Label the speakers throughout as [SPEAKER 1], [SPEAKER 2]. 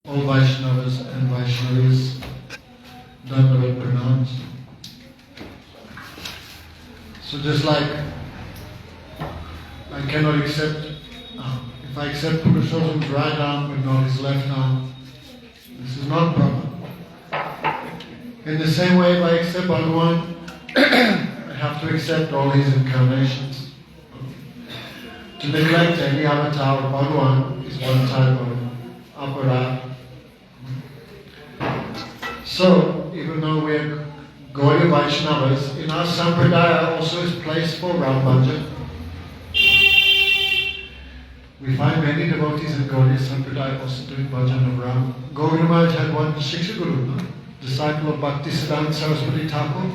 [SPEAKER 1] all Vaishnavas and Vaishnavis, Dandavat Pranams. So just like I cannot accept, if I accept Purushottam's right arm but not his left arm, this is not proper. In the same way, if I accept Bhagavan, I have to accept all his incarnations. To neglect any avatar of Bhagavan is one type of aparadha. So, even though we are Gaudiya Vaishnavas, in our Sampradaya also is place for Ram Bhajan. We find many devotees in Gaudiya Sampradaya also doing Bhajan of Ram. Gauriya Maharaj had one Shiksha Guru, disciple of Bhaktisiddhanta Saraswati Thakur.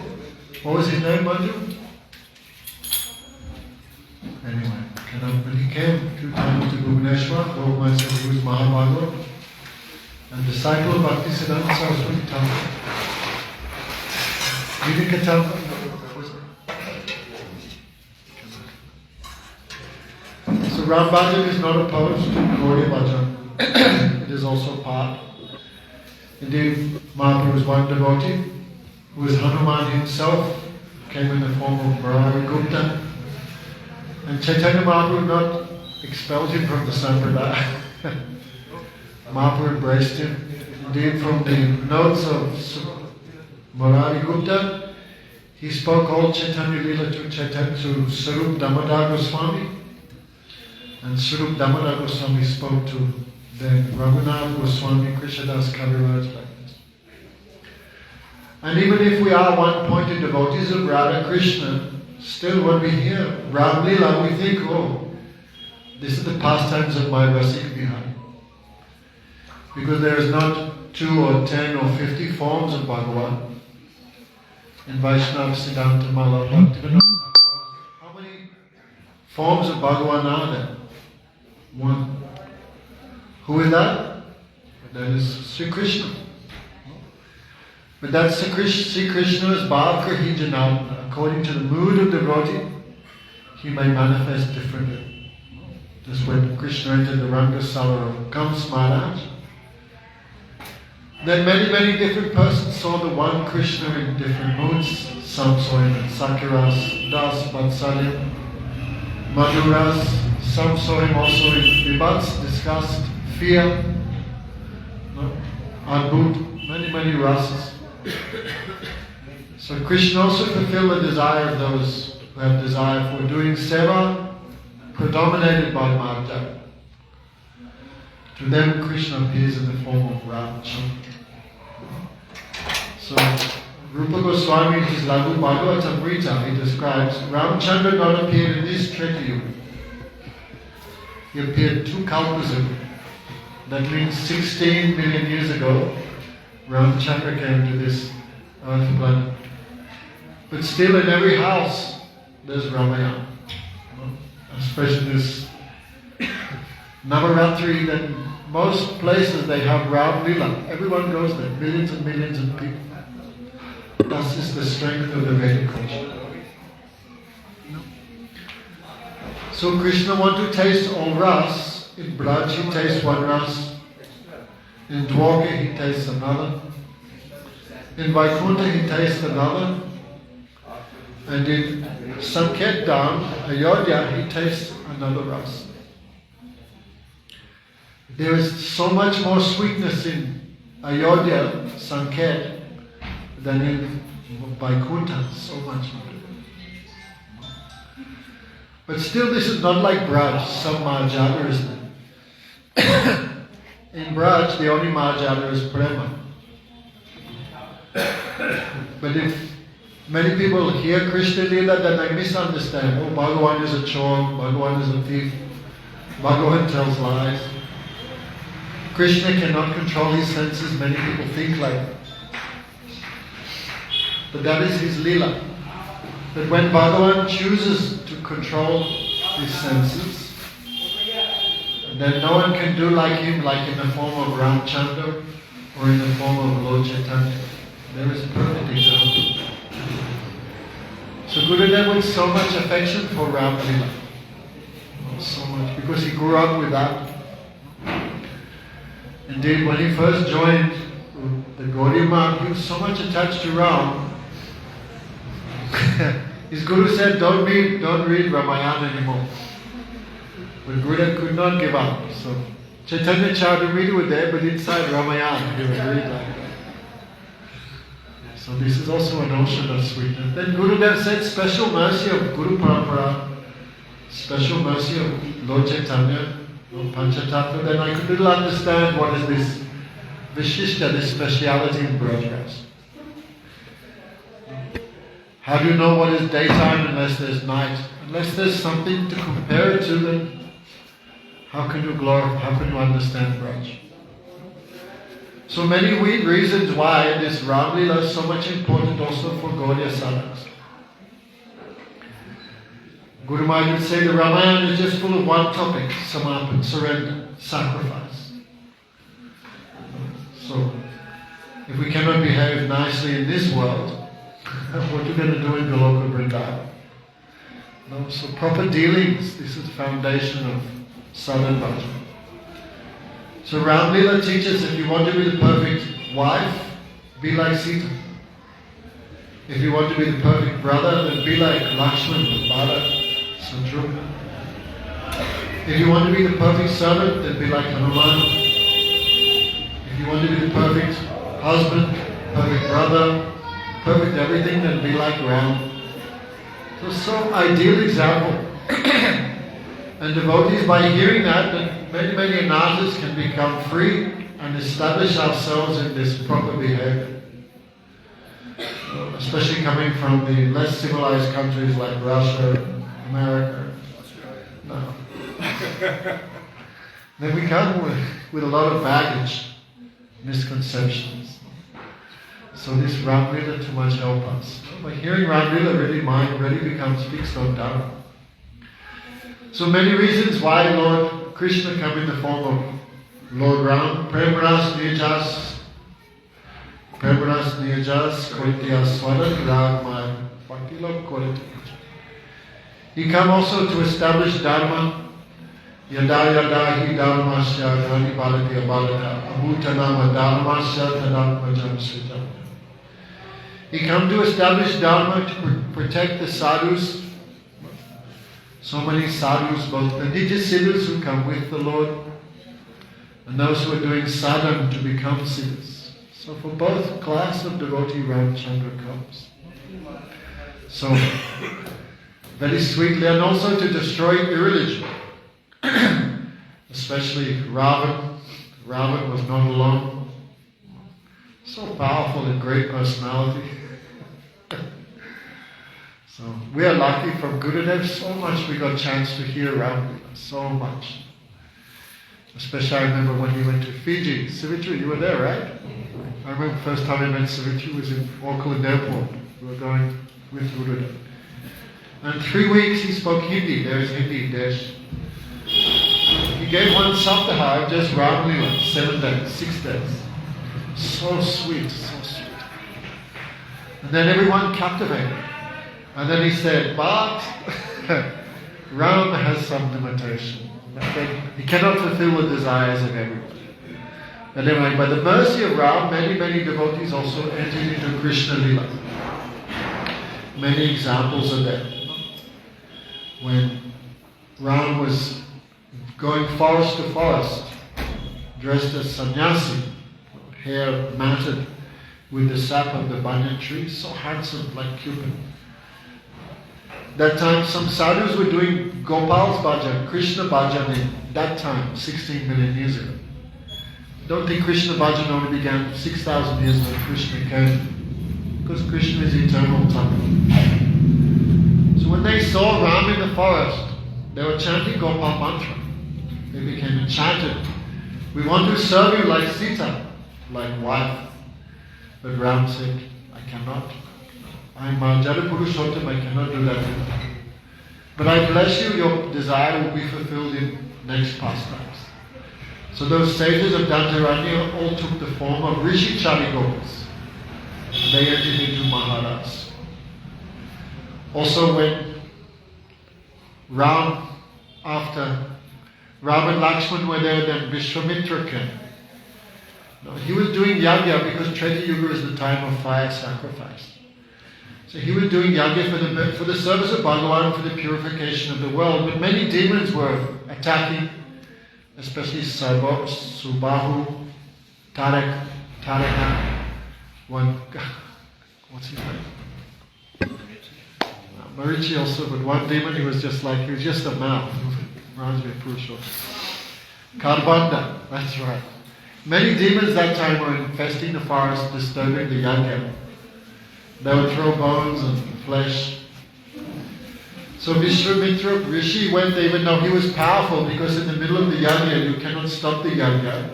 [SPEAKER 1] What was his name, Manju? Anyway, when he came 2 times to Bhubaneswar, Gauriya Maharaj said he was Mahabhagavad and disciple of Bhaktisiddhanta Saraswati Thakur. So Ram Bhajan is not opposed to Gaudiya Bhajan. It is also part. Indeed, Mahaprabhu was one devotee who was Hanuman himself, came in the form of Murari Gupta. And Chaitanya Mahaprabhu not expelled him from the Sampradaya. Mahaprabhu embraced him. Indeed, from the notes of Murari Gupta, he spoke all Chaitanya Lila to Sarup Damodar Goswami, and Sarup Damodar Goswami spoke to then Raghunath Goswami, Krishnadas Kaviraj, like this. And even if we are one-pointed devotees of Radha Krishna, still when we hear Ram Lila, we think, oh, this is the pastimes of my Rasik Vihari. Because there is not 2 or 10 or 50 forms of Bhagavan. In Vaishnava Siddhanta Mala Bhaktivinoda Thakur, how many forms of Bhagavan are there? 1. Who is that? That is Sri Krishna. But that Sri Krishna is Bhav Grahi Janam. According to the mood of the devotee, he may manifest differently. Just when Krishna entered the Rangasala of Kams Maharaj, then many different persons saw the one Krishna in different moods. Some saw him in Sakiras, Das, Vatsalya, Madhuras. Some saw him also in Vibhats, disgust, fear, Adbhut, many rasas. So Krishna also fulfilled the desire of those who have desire for doing seva, predominated by Madhya. To them Krishna appears in the form of Ramchandra. So Rupa Goswami in his Laghu Bhagavatamrita, he describes Ramchandra not appeared in this Treta Yuga. He appeared 2 kalpas ago. That means 16 million years ago, Ramchandra came to this earth planet. But still in every house, there's Ramayana. Especially this Navaratri, that most places they have Ram Lila. Everyone goes there, millions and millions of people. That is the strength of the Vedic culture. So Krishna wants to taste all ras. In Braj he tastes one ras. In Dwarka he tastes another. In Vaikuntha he tastes another. And in Sankirtan, Ayodhya, he tastes another ras. There is so much more sweetness in Ayodhya, Sanket, than in Vaikuntha, so much more. But still this is not like Braj, some Mahajada is there. In Braj, the only Mahajada is Prema. But if many people hear Krishna Lila, then they misunderstand. Oh, Bhagavan is a chor, Bhagavan is a thief, Bhagavan tells lies. Krishna cannot control his senses, many people think like that. But that is his Lila. That when Bhagavan chooses to control his senses, then no one can do like him, like in the form of Ramchandra or in the form of Lord Chaitanya. There is a perfect example. So Gurudev with so much affection for Ram Lila. So much, because he grew up with that. Indeed, when he first joined the Gaudiya Math, he was so much attached to Ram. His Guru said, don't read Ramayana anymore. But Gurudev could not give up. So Chaitanya Charitamrita was there, but inside Ramayana he would read like that. So this is also an ocean of sweetness. Then Gurudev said, special mercy of Guru Parampara, special mercy of Lord Chaitanya, Lord Panchatattva. Then I could little understand what is this Vishishta, this speciality in Braj. How do you know what is daytime unless there's night? Unless there's something to compare it to, then how can you understand Braj? So many reasons why this Ram Leela is so much important also for Gaudiya sadhaks. Guru Maharaj would say the Ramayana is just full of one topic, Samarpan, surrender, sacrifice. So, if we cannot behave nicely in this world, what are we going to do in Goloka Vrindavan? No? So proper dealings, this is the foundation of sadhana bhajan. So Ram Leela teaches if you want to be the perfect wife, be like Sita. If you want to be the perfect brother, then be like Lakshman, Bharat, Satru. If you want to be the perfect servant, then be like Hanuman. If you want to be the perfect husband, perfect brother, perfect everything, then be like Ram. So ideal example. And devotees, by hearing that, many anathas can become free and establish ourselves in this proper behavior. Especially coming from the less civilized countries like Russia, America. No. Then we come with a lot of baggage, misconceptions. So this Ram Leela too much help us. By hearing Ram Leela, really mind really becomes fixed on Dharma. So many reasons why Lord Krishna come in the form of Lord Ram. Premras Niyajas, Koritya Swadat Ragma, Bhakti Love Koritya. He come also to establish Dharma. Yada hi Dharmasya Dhani Bharatya Bharata Abhutanama Dharmasya Tadakmajam Srijam. He come to establish Dharma to protect the sadhus. So many sadhus, both the Nijasiddhas who come with the Lord and those who are doing sadhana to become siddhas. So for both class of devotee Ramchandra comes. So very sweetly, and also to destroy irreligion. Especially Ravan. Ravan was not alone. So powerful and great personality. So we are lucky from Gurudev, so much we got a chance to hear Ram Leela, so much. Especially I remember when we went to Fiji. Savitri, you were there, right? I remember the first time I met Savitri was in Auckland Airport. We were going with Gurudev. And 3 weeks he spoke Hindi. There's Hindi, Desh. He gave one Saptaha, just Ram Leela, 7 days, 6 days. So sweet, so sweet. And then everyone captivated. And then he said, but Ram has some limitation. He cannot fulfill the desires of everybody. And anyway, by the mercy of Ram, many devotees also entered into Krishna Leela. Many examples are there. When Ram was going forest to forest, dressed as sannyasi, hair matted with the sap of the banyan tree, so handsome like Cupid. That time some sadhus were doing Gopal's bhajan, Krishna bhajan in that time, 16 million years ago. Don't think Krishna bhajan only began 6,000 years when Krishna came, because Krishna is eternal time. So when they saw Ram in the forest, they were chanting Gopal mantra. They became enchanted. We want to serve you like Sita, like wife. But Ram said, I cannot. I am Jada Purushottam, I cannot do that. But I bless you, your desire will be fulfilled in next pastimes. So those sages of Dantaranya all took the form of Rishi Charigopas. They entered into Maharas. Also when Ram and Lakshman were there, then Vishwamitra came. No, he was doing yajna because Treta Yuga is the time of fire sacrifice. So he was doing yajna for the service of Bhagavan, for the purification of the world. But many demons were attacking, especially Subahu, Taraka, what's his name? Marichi also, but one demon he was just a mouth. Reminds me of Purushottam. Karbanda, that's right. Many demons that time were infesting the forest, disturbing the yajna. They would throw bones and flesh. So Vishwamitra Rishi went there, even though he was powerful, because in the middle of the yajna you cannot stop the yajna.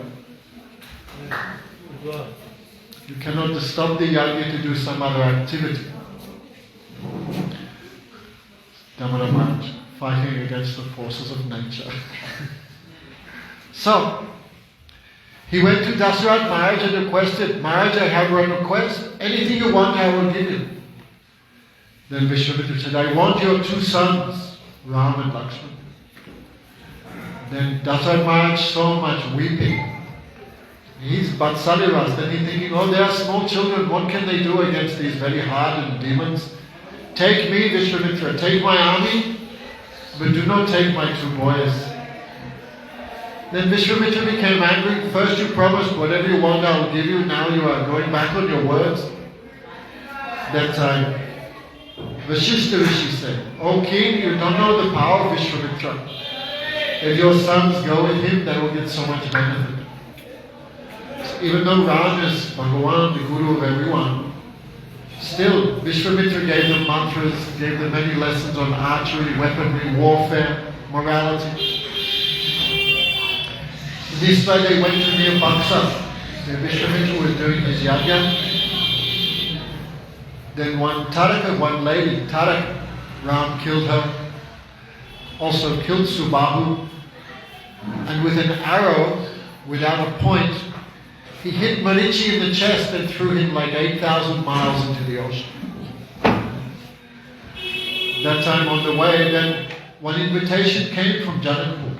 [SPEAKER 1] You cannot stop the yajna to do some other activity. Damodar Maharaj, fighting against the forces of nature. So, he went to Dasarath Maharaj and requested, Maharaj, I have a request. Anything you want, I will give you. Then Vishwamitra said, I want your two sons, Ram and Lakshman. Then Dasarath Maharaj so much weeping. He's Vatsaliras. Then he's thinking, oh, they are small children. What can they do against these very hardened demons? Take me, Vishwamitra, take my army, but do not take my two boys. Then Vishwamitra became angry. First you promised whatever you want I will give you. Now you are going back on your words. That time, Vashishta Rishi said, O king, you don't know the power of Vishwamitra. If your sons go with him, they will get so much benefit. So even though Ram is Bhagavan, the guru of everyone, still Vishwamitra gave them mantras, gave them many lessons on archery, weaponry, warfare, morality. This way they went to near Baksa, where Vishwamitra was doing his yajna. Then one lady, Taraka, Ram killed her, also killed Subahu, and with an arrow, without a point, he hit Marichi in the chest and threw him like 8,000 miles into the ocean. That time on the way, then one invitation came from Janakpur.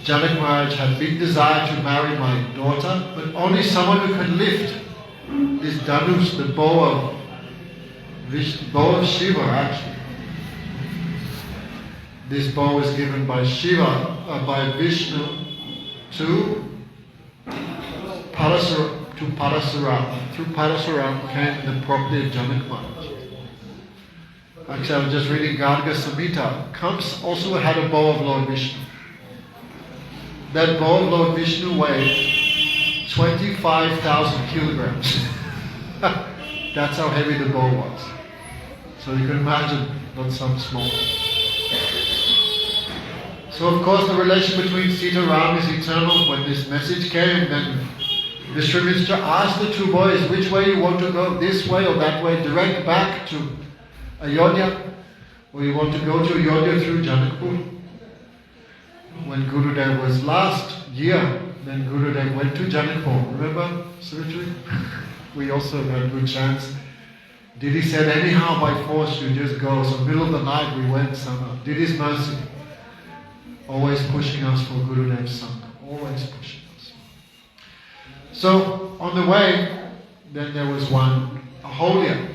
[SPEAKER 1] Janak Maharaj had big desire to marry my daughter, but only someone who could lift this dhanush, the bow of Shiva actually. This bow is given by by Vishnu to Parasuram. Through Parasuram came the property of Janak Maharaj. Actually, I was just reading Garga Samhita. Kamsa also had a bow of Lord Vishnu. That bow of Lord Vishnu weighed 25,000 kilograms. That's how heavy the bow was. So you can imagine, not some small. So of course the relation between Sita and Ram is eternal. When this message came, then Vishwamitra asked the two boys, which way you want to go, this way or that way, direct back to Ayodhya, or you want to go to Ayodhya through Janakpur. When Gurudev was last year, then Gurudev went to Janakpur. Remember, Savitri? We also had good chance. Didi said, anyhow by force you just go. So middle of the night we went somehow. Didi's mercy. Always pushing us for Gurudev's Sangha. Always pushing us. So on the way, then there was one, Aholya.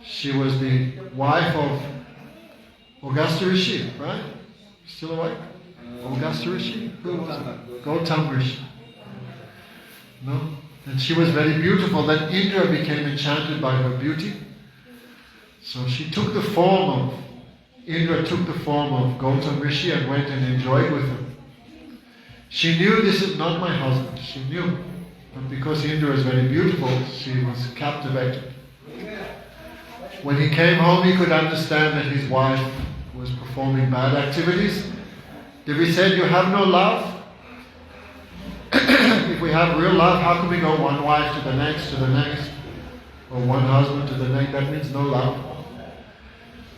[SPEAKER 1] She was the wife of Augusta Rishi, right? Still awake? Augusta Rishi? Who was it? Gautam Rishi. No? And she was very beautiful. Then Indra became enchanted by her beauty. So she took the form of, Indra took the form of Gautam Rishi and went and enjoyed with him. She knew this is not my husband. She knew. But because Indra is very beautiful, she was captivated. When he came home, he could understand that his wife was performing bad activities. Devi said, you have no love? If we have real love, how can we go one wife to the next, or one husband to the next? That means no love.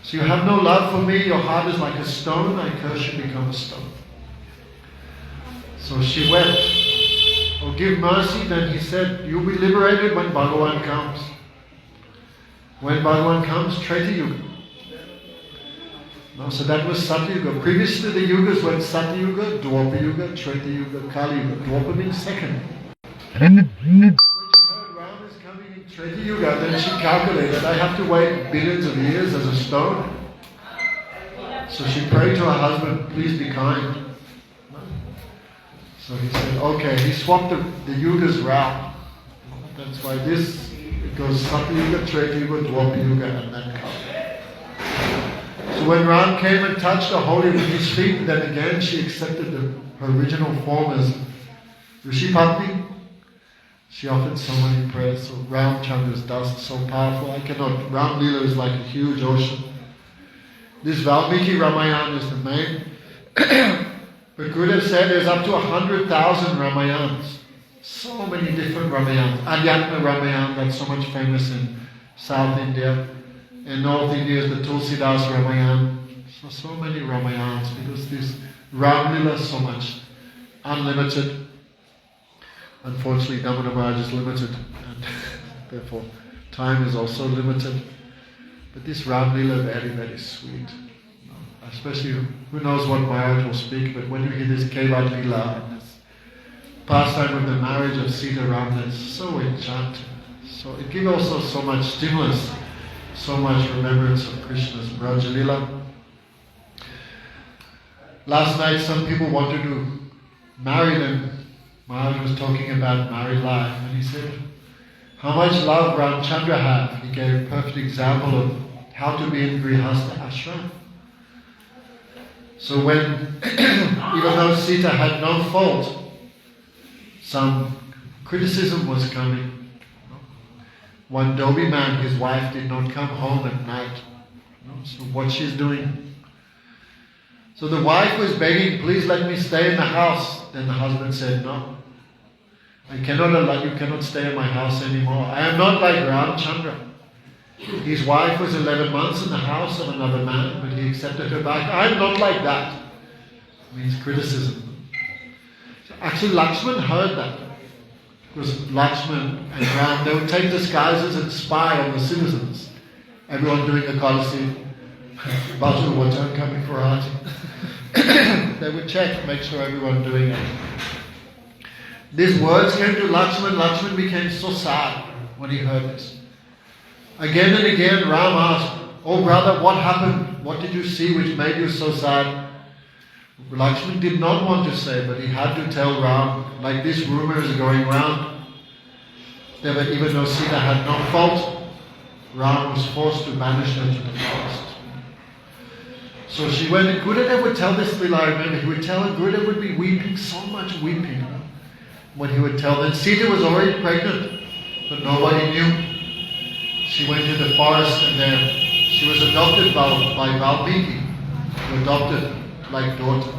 [SPEAKER 1] So you have no love for me, your heart is like a stone, I curse you become a stone. So she wept. Oh, give mercy. Then he said, you'll be liberated when Bhagavan comes. When Bhagavan comes, Treta Yuga. No, so that was Satyuga. Previously the yugas were Satyuga, Dwapara Yuga, Treta Yuga, Kali Yuga. Dwapara means second. When she heard Ram is coming in Treta Yuga, then she calculated, I have to wait billions of years as a stone. So she prayed to her husband, please be kind. So he said, okay, he swapped the yugas round. That's why it goes Satyuga, Treta Yuga, Dwapara Yuga, and then Kali. So when Ram came and touched her holy with his feet, then again she accepted her original form as Rishi Patni. She offered so many prayers. So Ramchandra's dust is so powerful. Ram Leela is like a huge ocean. This Valmiki Ramayana is the main. But Gurudev said there's up to 100,000 Ramayans. So many different Ramayans. Adhyatma Ramayana, that's so much famous in South India. In North India is the Tulsidas Ramayana. So many Ramayans because this Ram Leela is so much unlimited. Unfortunately, Damodar Maharaj is limited and therefore time is also limited. But this Ram Leela very, very sweet. Especially, who knows what Maharaj will speak, but when you hear this Kevat Leela and this pastime of the marriage of Sita Ram, that's so enchanting. So it gives also so much stimulus, so much remembrance of Krishna's Braja Leela. Last night some people wanted to marry them. Maharaj was talking about married life and he said, how much love Ramchandra had. He gave a perfect example of how to be in Grihastha ashram. So when, even though Sita had no fault, some criticism was coming. One Dobi man, his wife did not come home at night. So what she's doing. So the wife was begging, please let me stay in the house. Then the husband said, no. You cannot stay in my house anymore. I am not like Ramchandra. His wife was 11 months in the house of another man, but he accepted her back. I'm not like that. It means criticism. So actually Lakshman heard that. Because Lakshman and Ram, they would take disguises and spy on the citizens. Everyone doing a Kalasi, Baju, what time coming for Arati? They would check, make sure everyone doing it. These words came to Lakshman. Lakshman became so sad when he heard this. Again and again Ram asked, oh brother, what happened? What did you see which made you so sad? Lakshman did not want to say, but he had to tell Ram, like this rumor is going round, that even though Sita had no fault, Ram was forced to banish her to the forest. So she went, and Gurudev would tell this Leela, I remember, he would tell her, Gurudev would be weeping, so much weeping, when he would tell them. Sita was already pregnant, but nobody knew. She went to the forest and there she was adopted by Valmiki, who adopted like daughter.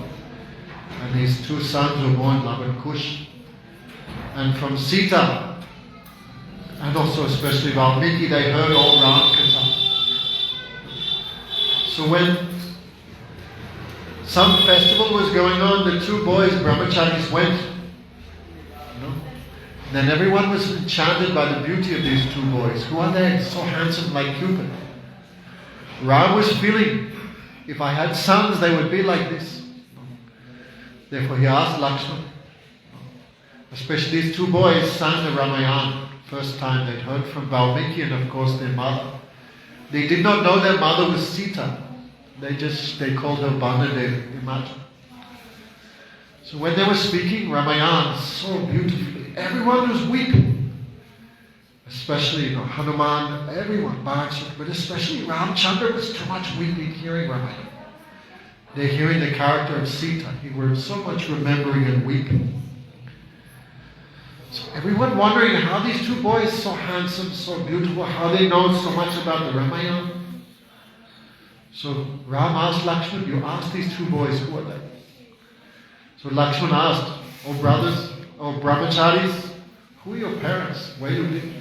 [SPEAKER 1] And these two sons were born, Lava and Kush. And from Sita, and also especially Valmiki, they heard all Ram Katha. So when some festival was going on, the two boys, brahmacharis, went. Then everyone was enchanted by the beauty of these two boys. Who are they? So handsome, like Cupid. Ram was feeling, if I had sons, they would be like this. Therefore he asked Lakshman. Especially these two boys sang the Ramayana. First time they'd heard from Valmiki and of course their mother. They did not know their mother was Sita. They called her Banadev, imagine. So when they were speaking Ramayana so beautifully, everyone was weeping. Especially Hanuman, everyone, but especially Ramchandra was too much weeping hearing Ramayana. They're hearing the character of Sita. He was so much remembering and weeping. So everyone wondering how these two boys, so handsome, so beautiful, how they know so much about the Ramayana. So Ram asked Lakshman, you ask these two boys, who are they? So Lakshman asked, oh brothers, oh brahmacharis, who are your parents? Where do you live?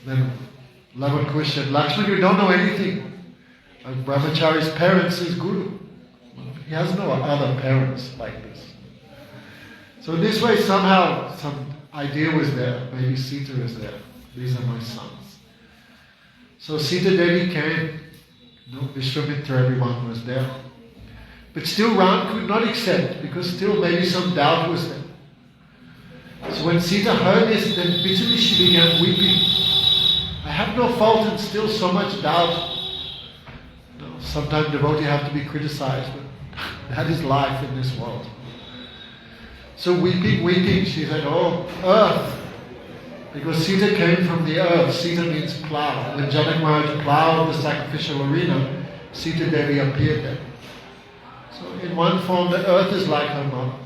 [SPEAKER 1] Then Lava Kush said, Lakshman, you don't know anything. Brahmachari's parents is Guru. He has no other parents like this. So this way somehow some idea was there. Maybe Sita is there. These are my sons. So Sita Devi came No, Vishwamitra, everyone was there. But still Ram could not accept, because still maybe some doubt was there. So when Sita heard this, then bitterly she began weeping. I have no fault and still so much doubt. No, sometimes devotee have to be criticized, but that is life in this world. So weeping, she said, oh, earth. Because Sita came from the earth. Sita means plow. When Janak Maharaj plowed the sacrificial arena, Sita Devi appeared there. So in one form, the earth is like her mother.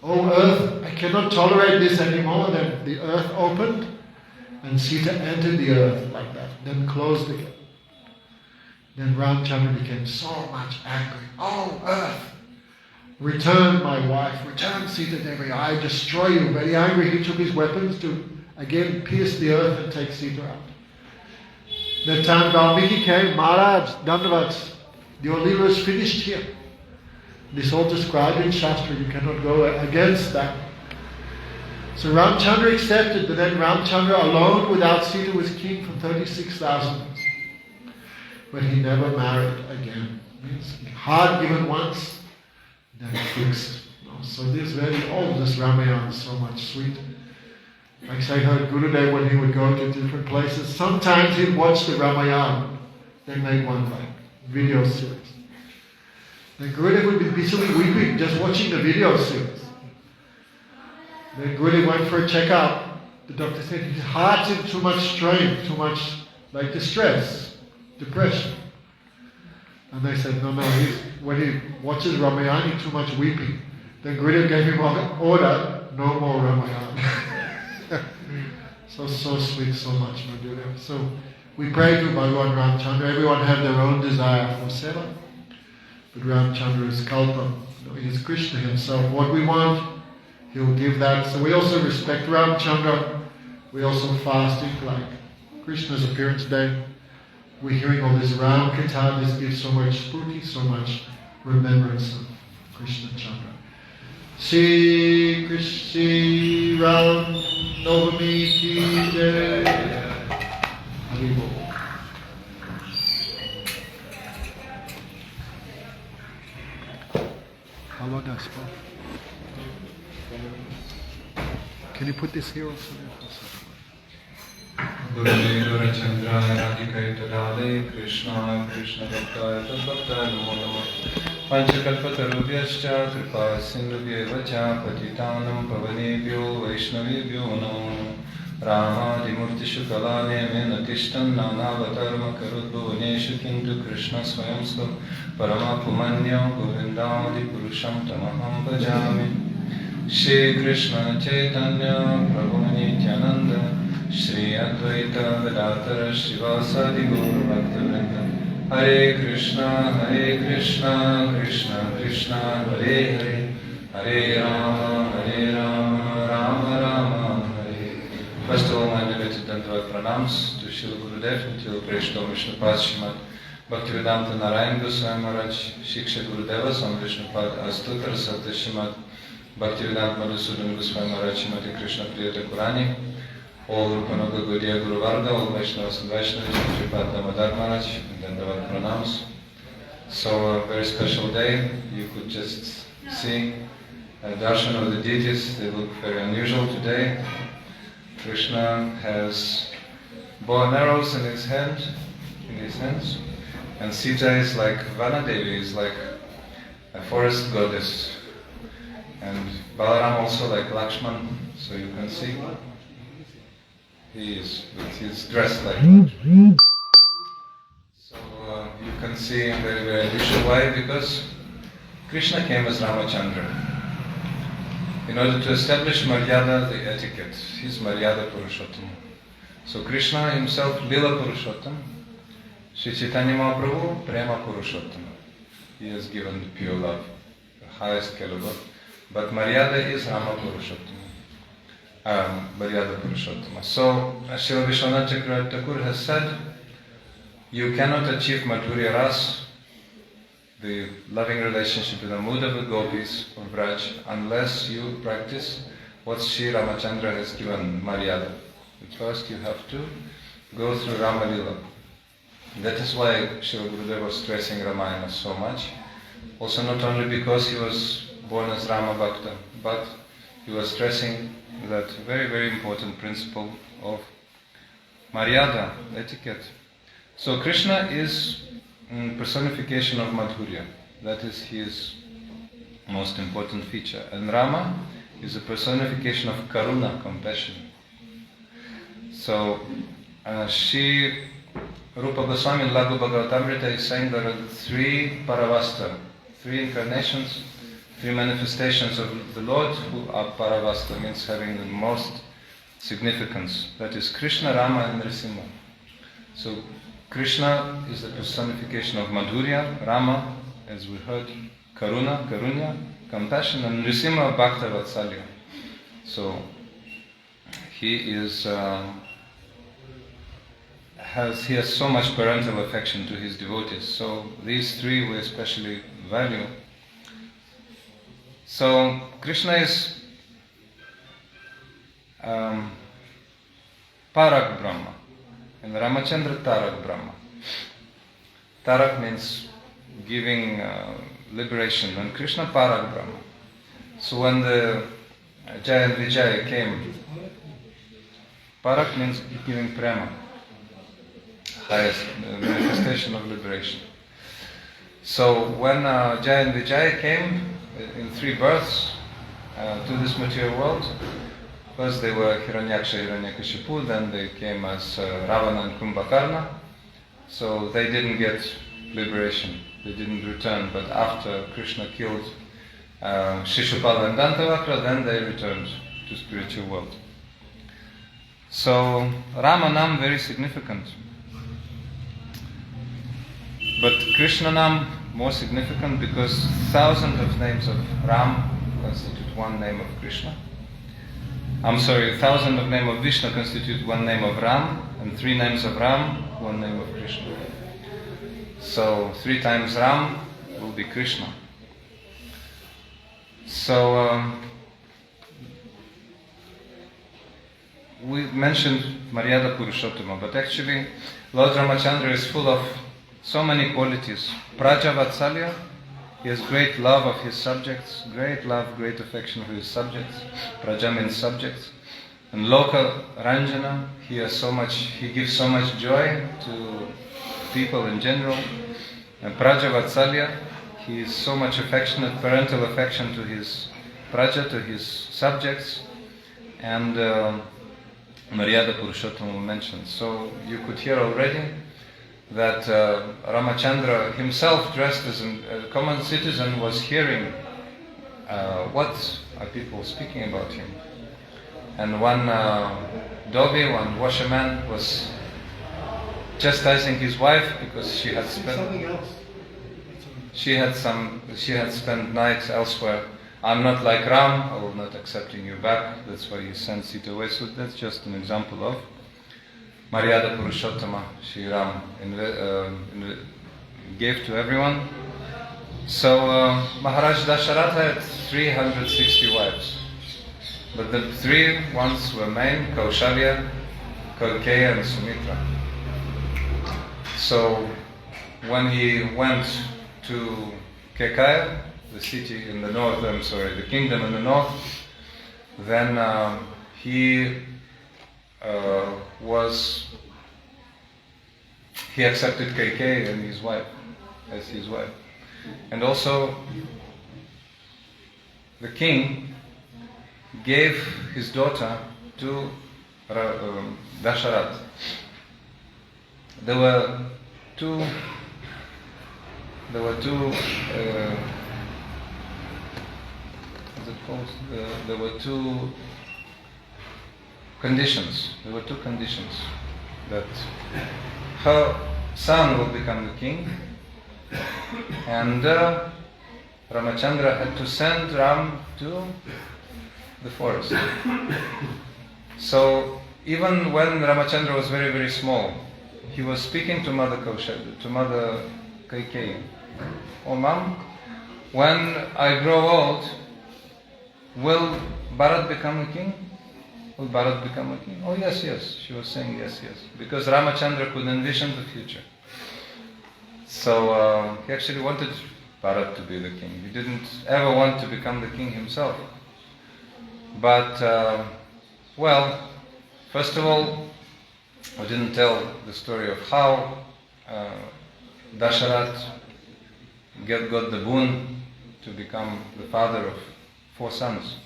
[SPEAKER 1] Oh earth, I cannot tolerate this anymore. Then the earth opened and Sita entered the earth like that, then closed again. Then Ramchandra became so much angry. Oh earth, return my wife, return Sita Devi, I destroy you. Very angry, he took his weapons to again pierce the earth and take Sita out. That time Valmiki came, Maharaj, Dandavats, your Leela is finished here. This all described in Shastra, you cannot go against that. So Ramchandra accepted, but then Ramchandra alone without Sita was king for 36,000 years. But he never married again. Means heart given once, then fixed. So this very old, this Ramayana is so much sweet. Like I heard Gurudev when he would go to different places, sometimes he'd watch the Ramayana. They made one like video series. Then Gurudev would be bitterly weeping just watching the video series. Then Gurudev went for a checkup. The doctor said his heart's in too much strain, too much like distress, depression. And they said, no, when he watches Ramayana, too much weeping. Then Gurudev gave him an order, no more Ramayana. So sweet, so much, Madhurya. So we pray to Bhagavan Ramchandra. Everyone have their own desire for seva. But Ramchandra is Kalpa. He is Krishna himself. What we want, he'll give that. So we also respect Ramchandra. We also fasting like Krishna's appearance day. We're hearing all this Ram Kirtan. This gives so much spurti, so much remembrance of Krishna Chandra. Shri Krishna Ram Navami Ki Jai. Hari Bol. How about that spot? Can you put this here also?
[SPEAKER 2] Gurudeva Chandraya Radhikaya Tadale Krishna Krishna Bhaktaya Tadbhaktaya Namo Namo Panchakalpatarubhyascha Kripa Sindhubhyeva Cha Patitanam Pavanebhyo Vaishnavebhyo Namo Ramadimurtishu Kalane Menatishtan Nanavatarma Karudbhuvaneshu Kintu Krishna Swayamsva Paramapumanyo Govindadi Purusham Tamaham Bhajami Shri Krishna Chaitanya Prabhu Nityananda Shri Advaita Vedantara Shivasadi Guru Bhaktivinoda Hare Krishna Krishna Krishna Hare Hare Hare Rama Rama Rama Hare. First of all, my elevated Dandavad pranams to Srila Gurudev and to Preshto Vishnupad Srimad Bhaktivedanta Narayan Goswami Maharaj Shiksha Gurudeva Swami Vishnupad Astutar Satya Srimad Bhaktivedanta Madhusudan Goswami Maharaj Srimati Krishna Priyata Kurani, all Rupanuga Gaudiya Guru Varga, all Vaishnavas and Vaishnavas, Sripad Damodar Maharaj, and Dandavad pranams. So a very special day. You could just see darshan of the deities. They look very unusual today. Krishna has bow and arrows in his hands, and Sita is like Vanadevi, is like a forest goddess, and Balaram also like Lakshman. So you can see he's dressed like Lakshman. So you can see very very unusual. Why? Because Krishna came as Ramachandra. In order to establish Maryada, the etiquette, he's Maryada Purushottam. So Krishna himself, Lila Purushottam, Sri Chaitanya Mahaprabhu, Prema Purushottam. He has given the pure love, the highest caliber. But Maryada is Rama Purushottam, Maryada Purushottam. So Srila Vishwanath Chakravarti Thakur has said, you cannot achieve Madhurya Ras, the loving relationship with the Mudava Gopis or Braj, unless you practice what Sri Ramachandra has given, Maryada. But first you have to go through Rama Lila. That is why Srila Gurudev was stressing Ramayana so much. Also not only because he was born as Rama Bhakta, but he was stressing that very, very important principle of Maryada, etiquette. So Krishna is personification of Madhurya. That is his most important feature. And Rama is a personification of Karuna, compassion. So Rupa Goswami in Laghu Bhagavatamrita is saying there are three Paravasta, three incarnations, three manifestations of the Lord who are Paravasta, means having the most significance. That is Krishna, Rama and Nrsimha. So Krishna is the personification of Madhurya, Rama, as we heard, Karuna, Karunya, compassion, and Nrsimha, Bhakta Vatsalya. So he is he has so much parental affection to his devotees. So these three we especially value. So Krishna is Parak Brahma, and Ramachandra Tarak Brahma. Tarak means giving liberation, and Krishna Parak Brahma. So when the Jaya and Vijaya came, Parak means giving prema, highest manifestation of liberation. So when Jaya and Vijaya came in three births to this material world, first they were Hiranyaksha, Hiranyakashipu, then they came as Ravana and Kumbhakarna. So they didn't get liberation, they didn't return, but after Krishna killed Shishupala and Dantavakra, then they returned to spiritual world. So Ramanam very significant. But Krishna Nam more significant because thousands of names of Ram constitute one name of Krishna. Thousands of names of Vishnu constitute one name of Ram, and three names of Ram, one name of Krishna. So 3 times Ram will be Krishna. So we mentioned Maryada Purushottama, but actually Lord Ramachandra is full of so many qualities. Praja Vatsalya, he has great love of his subjects, great love, great affection for his subjects. Praja means subjects. And Loka Ranjana, he gives so much joy to people in general. And Praja Vatsalya, he is so much affectionate, parental affection to his Praja, to his subjects. And Maryada Purushottama mentioned. So you could hear already that Ramachandra himself, dressed as a common citizen, was hearing what are people speaking about him. And one dhobi, one washerman, was chastising his wife because she had spent nights elsewhere. I'm not like Ram, I will not accepting you back. That's why he sent Sita away. So that's just an example of Maryada Purushottama, Shri Ram gave to everyone. So Maharaj Dasharatha had 360 wives. But the 3 ones were main, Kaushalya, Kaikeya and Sumitra. So when he went to Kekaya, the city in the north, the kingdom in the north, then he accepted Kaikeyi and his wife as his wife. And also the king gave his daughter to Dasharatha. There were two conditions. There were two conditions that her son will become the king, and Ramachandra had to send Ram to the forest. So even when Ramachandra was very, very small, he was speaking to Mother Kaikeyi. Oh, Mom, when I grow old, will Bharat become a king? Will Bharat become a king? Oh, yes, yes. She was saying yes, yes. Because Ramachandra could envision the future. So he actually wanted Bharat to be the king. He didn't ever want to become the king himself. But, well, first of all, I didn't tell the story of how Dasharat got the boon to become the father of 4 sons.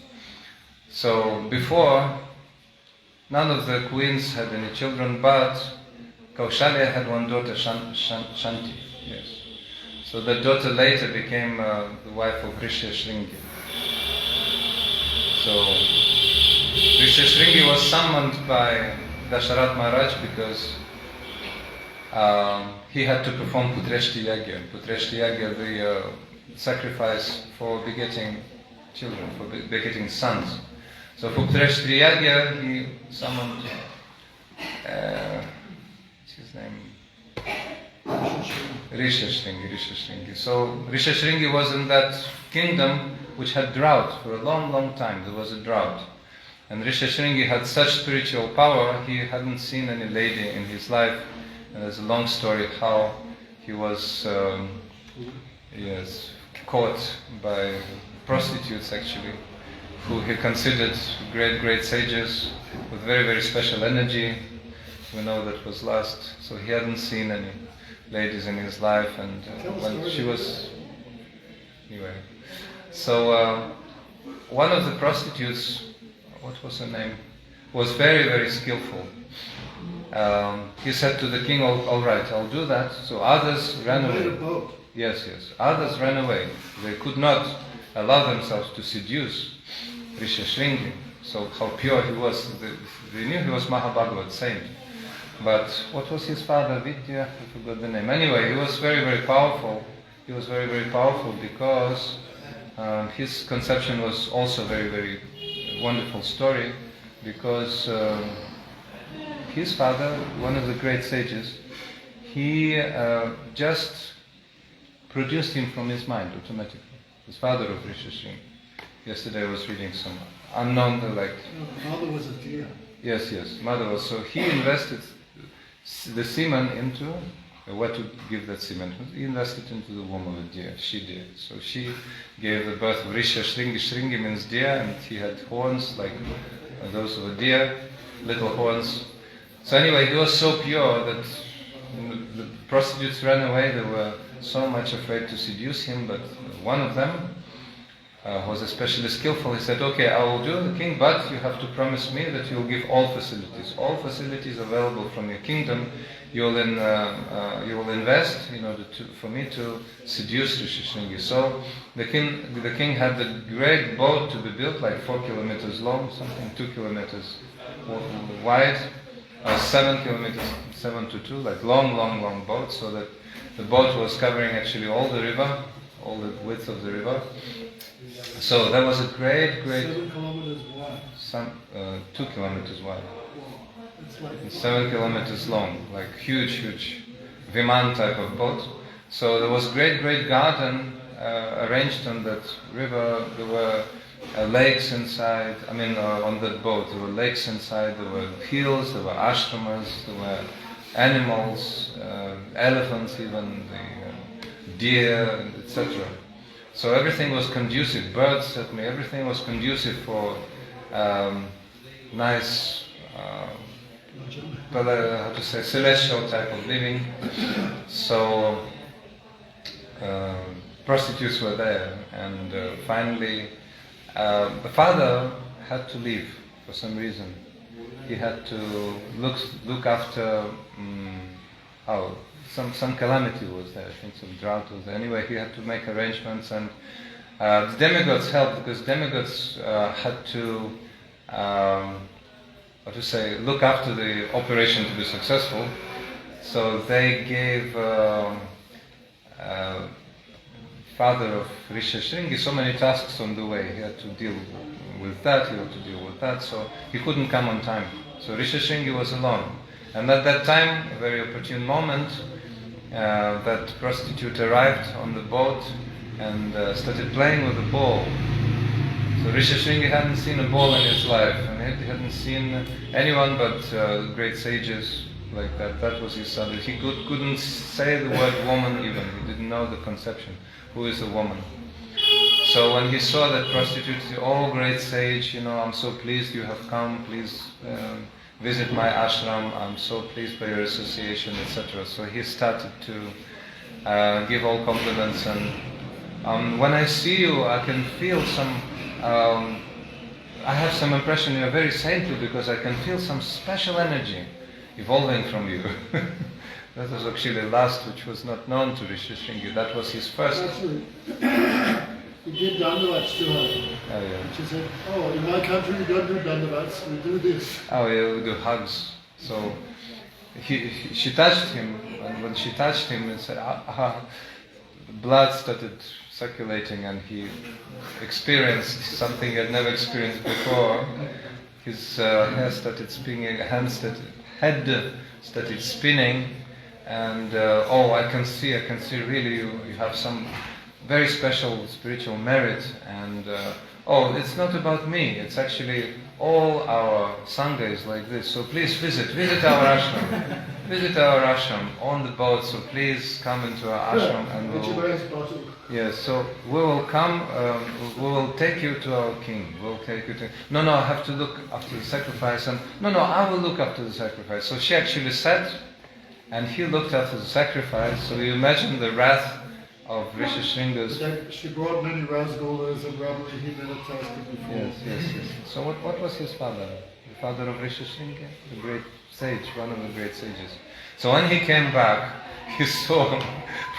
[SPEAKER 2] So before, none of the queens had any children, but Kaushalya had one daughter, Shanti. Yes. So that daughter later became the wife of Rishyashringi. So Rishyashringi was summoned by Dasharat Maharaj because he had to perform Putreshti Yagya. Putreshti Yagya, the sacrifice for begetting children, for begetting sons. So for Putreshti Yagya, he summoned, what's his name? Rishyashringi. So Rishyashringi was in that kingdom which had drought for a long, long time. There was a drought. And Rishyashringi had such spiritual power, he hadn't seen any lady in his life. And there's a long story how he was caught by prostitutes actually, who he considered great, great sages with very, very special energy. We know that was lust. So he hadn't seen any ladies in his life, and when she was... Anyway. So one of the prostitutes, what was her name, was very, very skillful. He said to the king, all right, I'll do that. So others ran away. Yes. Others ran away. They could not allow themselves to seduce Rishyashringi. So how pure he was. They knew he was Mahabhagavat saint. But what was his father? Vidya? I forgot the name. Anyway, he was very, very powerful. He was very, very powerful because his conception was also very, very wonderful story, because his father, one of the great sages, he just produced him from his mind automatically. His father of Rishyashringi. Yesterday I was reading some unknown,
[SPEAKER 1] Mother was a deer.
[SPEAKER 2] Yes, mother was. So he invested the semen into, what to give that semen? He invested into the womb of a deer. She did. So she gave the birth of Rishyashringi. Shringi means deer, and he had horns like those of a deer, little horns. So anyway, he was so pure that the prostitutes ran away. They were so much afraid to seduce him, but one of them was especially skillful. He said, okay, I will do the king, but you have to promise me that you will give all facilities available from your kingdom. You will invest in order for me to seduce Rishyashringi. So the king had a great boat to be built, like 4 kilometers long, something 2 kilometers wide, 7 kilometers, 7 to 2, like long boat, so that the boat was covering actually all the river, all the width of the river. So that was a great
[SPEAKER 1] 7 kilometers wide.
[SPEAKER 2] 2 kilometers wide.
[SPEAKER 1] It's like
[SPEAKER 2] 7 kilometers long, like huge Viman type of boat. So there was great garden arranged on that river. There were lakes inside. On that boat there were lakes inside. There were hills. There were ashramas. There were animals, elephants, even the deer, etc. So everything was conducive. Birds, certainly, everything was conducive for nice, celestial type of living. So prostitutes were there, and finally the father had to leave for some reason. He had to look after some calamity was there. I think some drought was there. Anyway, he had to make arrangements, and the demigods helped, because demigods had to look after the operation to be successful. So they gave father of Rishyashringi so many tasks on the way. He had to deal with that, he had to deal with that, so he couldn't come on time. So Rishyashringi was alone. And at that time, a very opportune moment, that prostitute arrived on the boat and started playing with the ball. So Rishyashringi hadn't seen a ball in his life, and he hadn't seen anyone but great sages like that. That was his son. He couldn't say the word woman even. He didn't know the conception. Who is a woman? So when he saw that prostitute, he said, "Oh, great sage, I'm so pleased you have come. Please visit my ashram. I'm so pleased by your association, etc." So he started to give all compliments, and when I see you, I can feel some. I have some impression you're very saintly because I can feel some special energy evolving from you. That was actually the last, which was not known to Rishi Shringi. That was his first.
[SPEAKER 1] Actually, he did dandavats to her.
[SPEAKER 2] Oh yeah.
[SPEAKER 1] She said, "Oh, in my country we don't do dandavats, we do this."
[SPEAKER 2] Oh yeah, we do hugs. So she touched him, and when she touched him, it said, blood started circulating, and he experienced something he had never experienced before. His hair started spinning, head started spinning, and I can see really you have some very special spiritual merit, and it's not about me, it's actually all our Sangha is like this, so please visit our ashram on the boat, so please come into our ashram and so we will come, we will take you to our king, no, I have to look after the sacrifice, and no, I will look after the sacrifice. So she actually sat, and he looked after the sacrifice, so you imagine the wrath of Rishi Shringa's.
[SPEAKER 1] She brought many rasgulas and rubbery Himalatas before.
[SPEAKER 2] Yes. So what was his father? The father of Rishi Shringa? The great sage, one of the great sages. So when he came back, he saw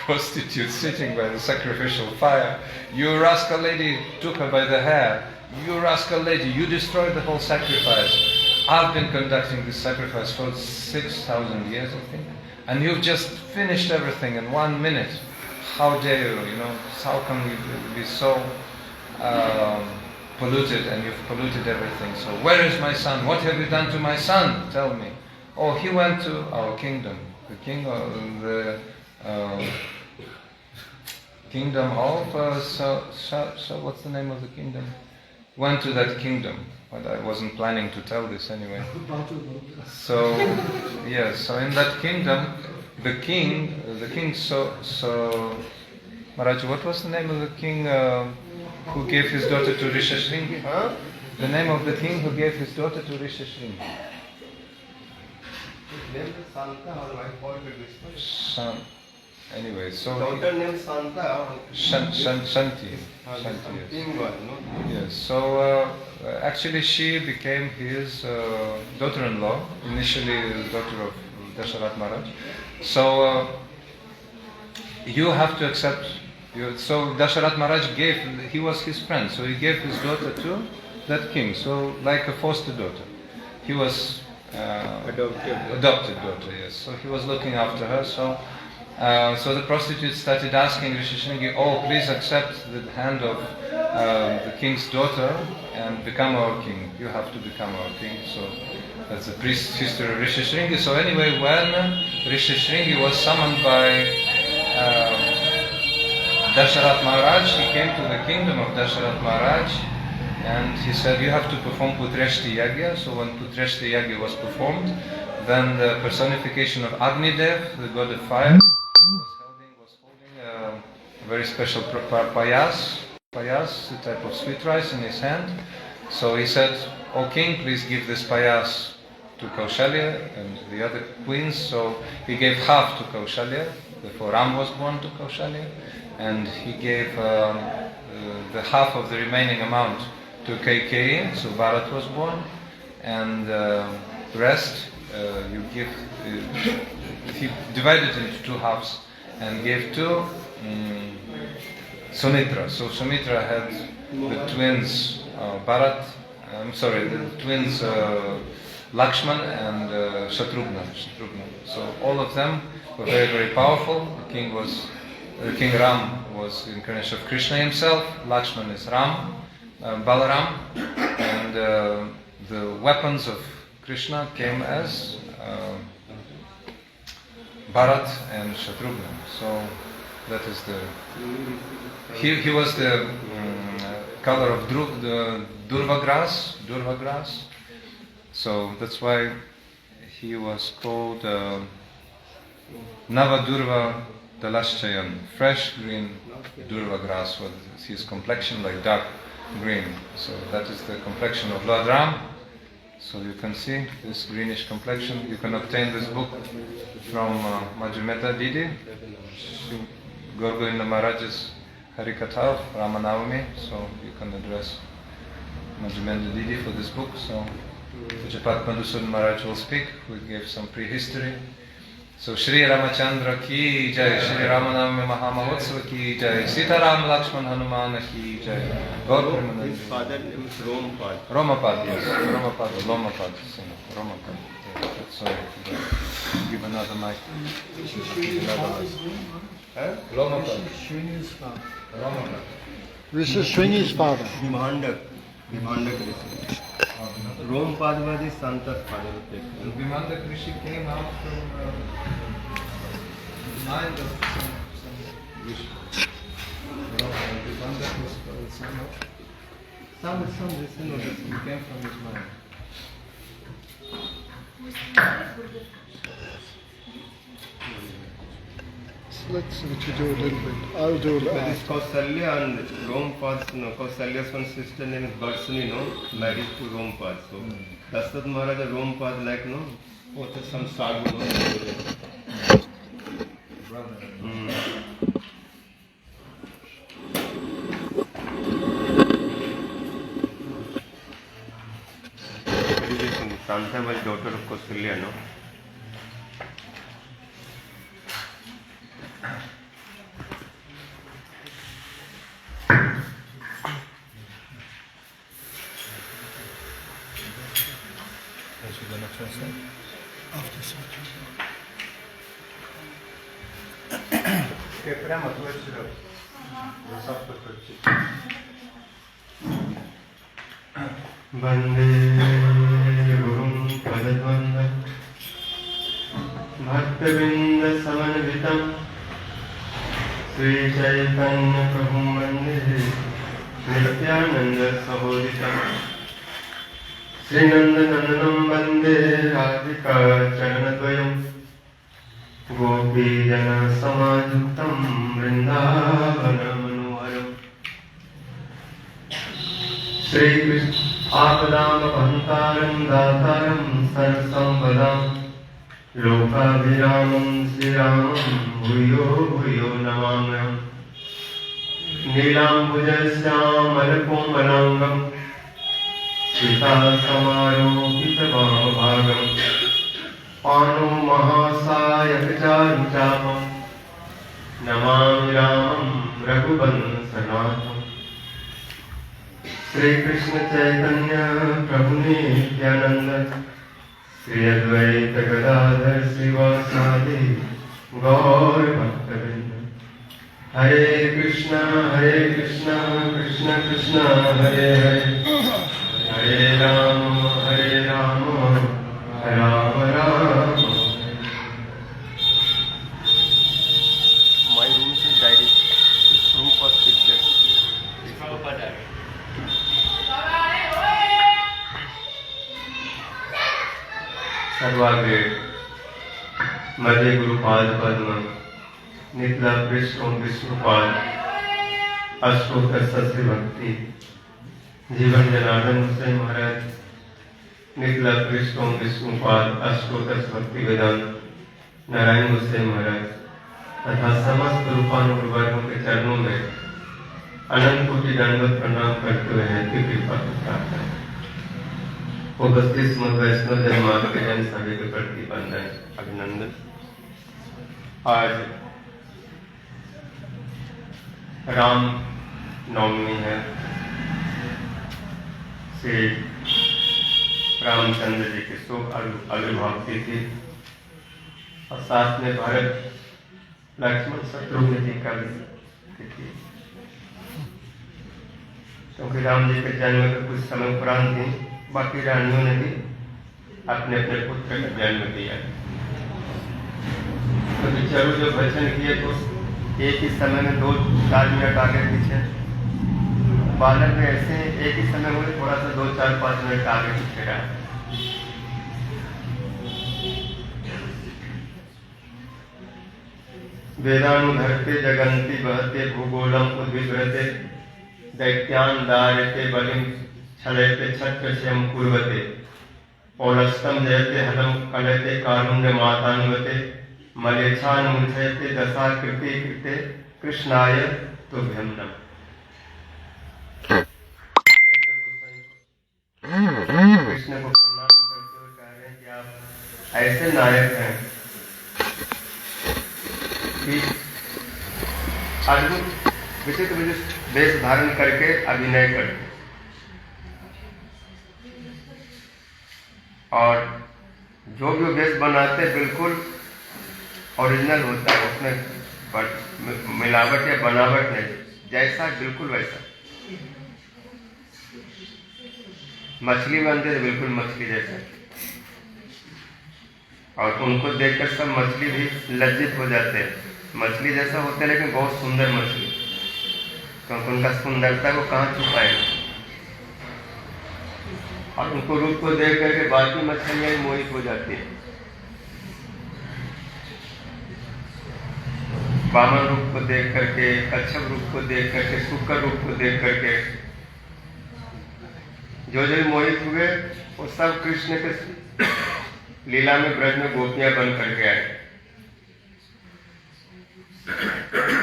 [SPEAKER 2] prostitute sitting by the sacrificial fire. "You rascal lady," took her by the hair. "You rascal lady, you destroyed the whole sacrifice. I've been conducting this sacrifice for 6,000 years, I think. And you've just finished everything in 1 minute. How dare you, how can you be so polluted, and you've polluted everything. So where is my son? What have you done to my son? Tell me." "Oh, he went to our kingdom. The king of the kingdom of, what's the name of the kingdom? Went to that kingdom." But I wasn't planning to tell this anyway. So, yes, so in that kingdom, the king, Maharaj, what was the name of the king who gave his daughter to Rishi Shringi? Huh? The name of the king who gave his daughter to Rishi Shringi.
[SPEAKER 3] His name is Santa, or my fault is
[SPEAKER 2] Anyway, so
[SPEAKER 3] daughter named Santa.
[SPEAKER 2] Shanti. Yes. So actually, she became his daughter-in-law. Initially, the daughter of Dasharat Maharaj. So you have to accept. So Dasharat Maharaj he was his friend. So he gave his daughter to that king. So like a foster daughter. He was adopted daughter. Yes. So he was looking after her. So the prostitute started asking Rishi Shringi, "Oh, please accept the hand of the king's daughter and become our king. You have to become our king." So that's the priest history of Rishi Shringi. So anyway, when Rishi Shringi was summoned by Dasharat Maharaj, he came to the kingdom of Dasharat Maharaj, and he said, "You have to perform Putreshti Yagya." So when Putreshti Yagya was performed, then the personification of Agnidev, the god of fire, was holding a very special payas, a type of sweet rice in his hand. So he said, "O king, please give this payas to Kaushalya and the other queens." So he gave half to Kaushalya, therefore Ram was born to Kaushalya, and he gave the half of the remaining amount to Kaikeyi, so Bharat was born, and the rest he divided into two halves and gave to Sumitra. So Sumitra had the twins the twins Lakshman and Shatrughna. So all of them were very, very powerful. King Ram was the incarnation of Krishna himself. Lakshman is Ram, Balaram, and the weapons of Krishna came as Bharat and Shatrughna. So that is he was the color of the Durva grass. So that's why he was called Navadurva Dalaschayan, fresh green durva grass was his complexion, like dark green. So that is the complexion of Lord Ram. So you can see this greenish complexion. You can obtain this book from Majumeta Didi, Gaur Govinda Maharaj's Harikatha of Ramanavami. So you can address Majumeta Didi for this book. So Pujapat Madhusudan Maharaj will speak. We gave some prehistory. So Shri Ramachandra ki jai, Shri Ramanavami Mahamahotsav ki jai, Sita Ram Lakshman Hanuman ki jai.
[SPEAKER 4] His father name is Romapad.
[SPEAKER 2] Romapad, yes. Romapad, Lomapad, Romapad. Yeah, sorry, give another mic. Lomapad. Romapad.
[SPEAKER 1] Rishi Sringi's father.
[SPEAKER 4] Vimandak Rishi. Romapad was his Santa's father.
[SPEAKER 2] Vimandak Rishi came out from mind of some Rishi. Vimandak was son of some Rishi, no, he came from his mind.
[SPEAKER 1] Let's see what you do a little bit. I'll do a
[SPEAKER 4] But
[SPEAKER 1] little.
[SPEAKER 4] this Kausalya and Romapad's, Kausalya's one sister name is Barsani, married to Romapad. So Dasaratha Maharaj and Romapad both are some sadhu,
[SPEAKER 2] Brother.
[SPEAKER 4] Santa was daughter of Kausalya,
[SPEAKER 1] After surgery.
[SPEAKER 4] Прямо твой сюда. Vande Gurum Padadvanda Bhaktavinda Samanvitam Sri Chaitanya Prabhu Vande Nityananda Sahoditam Sri Nandananam Vande Radhika Charanadvayam Gopi Jana Samajuktam Vrindavana Manoharam Shri Krishna Apadam Avantaram Dataram Sarsampadam Lokabhiramam Sri Ramam Bhuyo Bhuyo Namamyam Nilambujasyam Alakomalangam Sita Samarokita Bhavagam Pano Mahasayakacharuchapam Namami Ramam Raghuvansanatham Shri Krishna Chaitanya Prabhu Nityananda Shri Advaita Gadadhar Srivasadi Gaur Bhaktavinda Hare Krishna Krishna Krishna Hare Hare Hare Rama Rama Rama. My room is diary. This room was picture. सर्वाग्रे मध्य गुरुपाद पद्म नितला विष्णु विष्णुपाद अष्टोत्तर सस्त्री भक्ति जीवन जनार्दन हुसैन महाराज नितला विष्णु विष्णुपाद अष्टोत्तर भक्ति वेदांत नारायण हुसैन महाराज तथा समस्त रूपानुवर्गों के चरणों में अनंत कोटि दंडवत प्रणाम करते हुए है कि कृपा प्रार्थना उपस्थित समस्त वैष्णव जनमानस के जन सभी के प्रति वंदन अभिनंदन। आज राम नवमी है। श्री रामचंद्र जी के शुभ आविर्भाव तिथि और साथ में भरत लक्ष्मण शत्रुघ्न जी का भी तिथि, क्योंकि राम जी के जन्म के कुछ समय उपरांत ही बाकी रानियों ने भी अपने अपने पुत्र का जन्म दिया। तो विचारू जो भजन किए तो एक ही समय में 2-4 मिनट आगे पीछे, बालक में ऐसे एक ही समय में थोड़ा सा 2-4-5 मिनट आगे पीछे रहा। वेदानुधरते जगन्ति वहते भूगोलम उद्विग्रते दैत्यान दारयते बलिम छलयते छत्रस्यम कुर्वते पौलस्तम जयते हलम कलयते कारुण्य मातान्वते मलेच्छान मूर्छयते दशा कृते कृते कृष्णाय तुभ्यं नमः। कृष्ण को प्रणाम करते हुए कह रहे हैं कि आप ऐसे नायक हैं कि अद्भुत विचित्र विचित्र वेश धारण करके अभिनय करते और जो भी वेश बनाते बिल्कुल ओरिजिनल होता है, उसमें मिलावट या बनावट नहीं, जैसा बिल्कुल वैसा। मछली बनते तो बिल्कुल मछली जैसा, और उनको देखकर सब मछली भी लज्जित हो जाते हैं। मछली जैसा होते हैं लेकिन बहुत सुंदर मछली, क्योंकि उनका सुंदरता को कहाँ छुपाए, और उनको रूप को देख करके बाकी मछलियां मोहित हो जाती है। वामन रूप को देख करके, कच्छप रूप को देख करके, शुक्र रूप को देख करके जो जो मोहित हुए वो सब कृष्ण के लीला में ब्रज में गोपियां बन करके आए।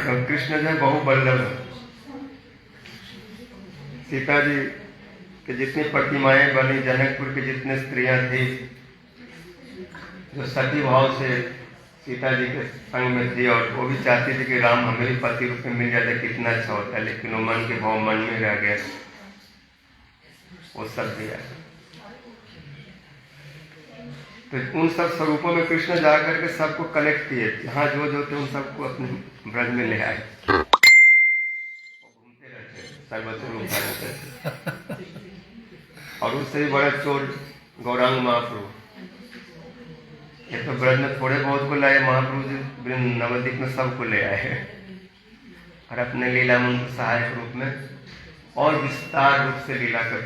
[SPEAKER 4] तो कृष्ण जो है बहुबल्लभ है। सीता जी कि जितनी प्रतिमाएं बनी, जनकपुर की जितनी स्त्रियां थी जो सती भाव से सीता जी के संग में थी, और वो भी चाहती थी कि राम हमें भी पति रूप में मिल जाते कितना अच्छा होता, लेकिन वो मन के भाव मन में रह गया, वो सब दिया। तो उन सब स्वरूपों में कृष्ण जाकर के सबको कलेक्ट किए, जहाँ जो जो थे उन सबको अपने ब्रज में ले आए, घूमते रहते सर्वत्र रूप धारण करते। और उससे भी बड़ा चोर गौरांग महाप्रभु, ये तो ब्रज में थोड़े बहुत को लाए, महाप्रभु जी नवद्वीप में सबको ले आए, और अपने लीला में उनको सहायक रूप में और विस्तार रूप से लीला कर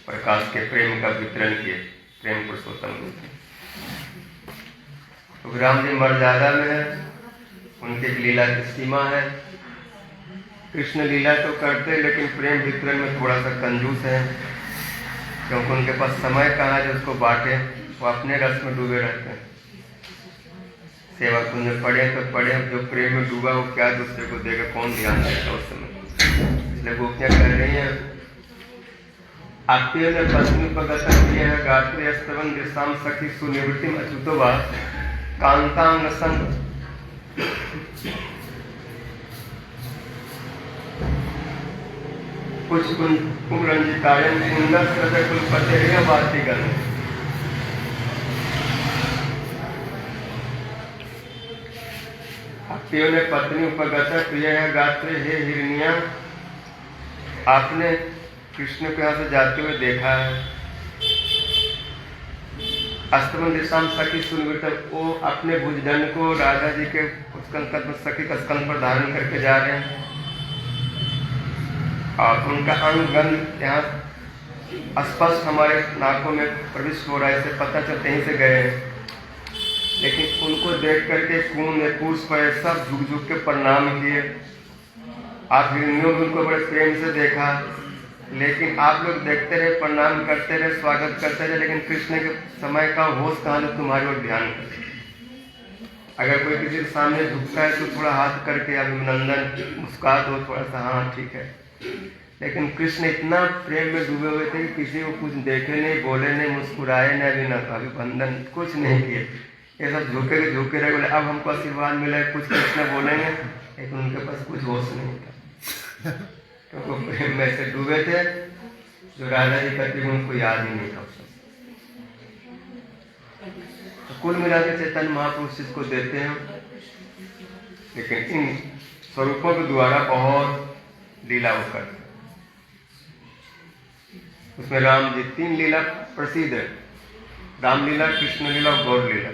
[SPEAKER 4] प्रकाश के प्रेम का वितरण किए, प्रेम पुरुषोत्तम रूप में। तो राम जी मर्यादा में है, उनके लीला की सीमा है। कृष्ण लीला तो करते लेकिन प्रेम वितरण में थोड़ा सा कंजूस है, क्योंकि उनके पास समय कहाँ है जो उसको बांटे, वो अपने रस में डूबे रहते हैं। सेवा कुंज में पढ़े तो पढ़े, जो प्रेम में डूबा वो क्या दूसरे को देगा, कौन ध्यान देगा उस समय। इसलिए गोपियां कह रही हैं, आत्मीय ने पत्नी पगत किए है गात्री स्तवन दिशाम सखी सुनिवृत्तिम अच्युतो वा कांतांग संग कुछ कुमरंजितायन सुंदर हृदय कुलपतेरिया वातिगण। आत्मीय ने पत्नी उपगत प्रिय है गात्री हे हिरनिया, आपने कृष्ण को यहाँ से जाते हुए देखा है। अस्तमन दिशाम सखी सुनवित, वो अपने भुजदंड को राधा जी के सखी का स्कंध पर धारण करके जा रहे हैं, और उनका अंग गंध यहाँ स्पष्ट हमारे नाकों में प्रविष्ट हो रहा है, इसे पता चलते ही से गए हैं। लेकिन उनको देख करके कून पुष्प सब झुक झुक के प्रणाम किए। आप हिरनियों में उनको बड़े प्रेम से देखा, लेकिन आप लोग देखते रहे, प्रणाम करते रहे, स्वागत करते रहे, लेकिन कृष्ण के समय का होश कहाँ जो तुम्हारी ओर ध्यान करे। अगर कोई किसी के सामने झुकता है तो थोड़ा हाथ करके अभिनंदन मुस्कुरा दो थोड़ा सा, हाँ ठीक है। लेकिन कृष्ण इतना प्रेम में डूबे हुए थे कि किसी को कुछ देखे नहीं, बोले नहीं, मुस्कुराए नहीं, अभिनंदन कुछ नहीं किए। ये सब झुके रहे, बोले अब हमको आशीर्वाद मिला है, कुछ कृष्ण बोलेंगे, लेकिन उनके पास कुछ होश नहीं था, क्योंकि प्रेम में से डूबे थे। जो राधा जी करती उनको याद ही नहीं था। तो कुल मिला के चैतन्य महापुरुष इसको देते हैं, लेकिन इन स्वरूपों के द्वारा बहुत लीला वो करते। उसमें राम जी 3 लीला प्रसिद्ध है, रामलीला, कृष्ण लीला और गौर लीला।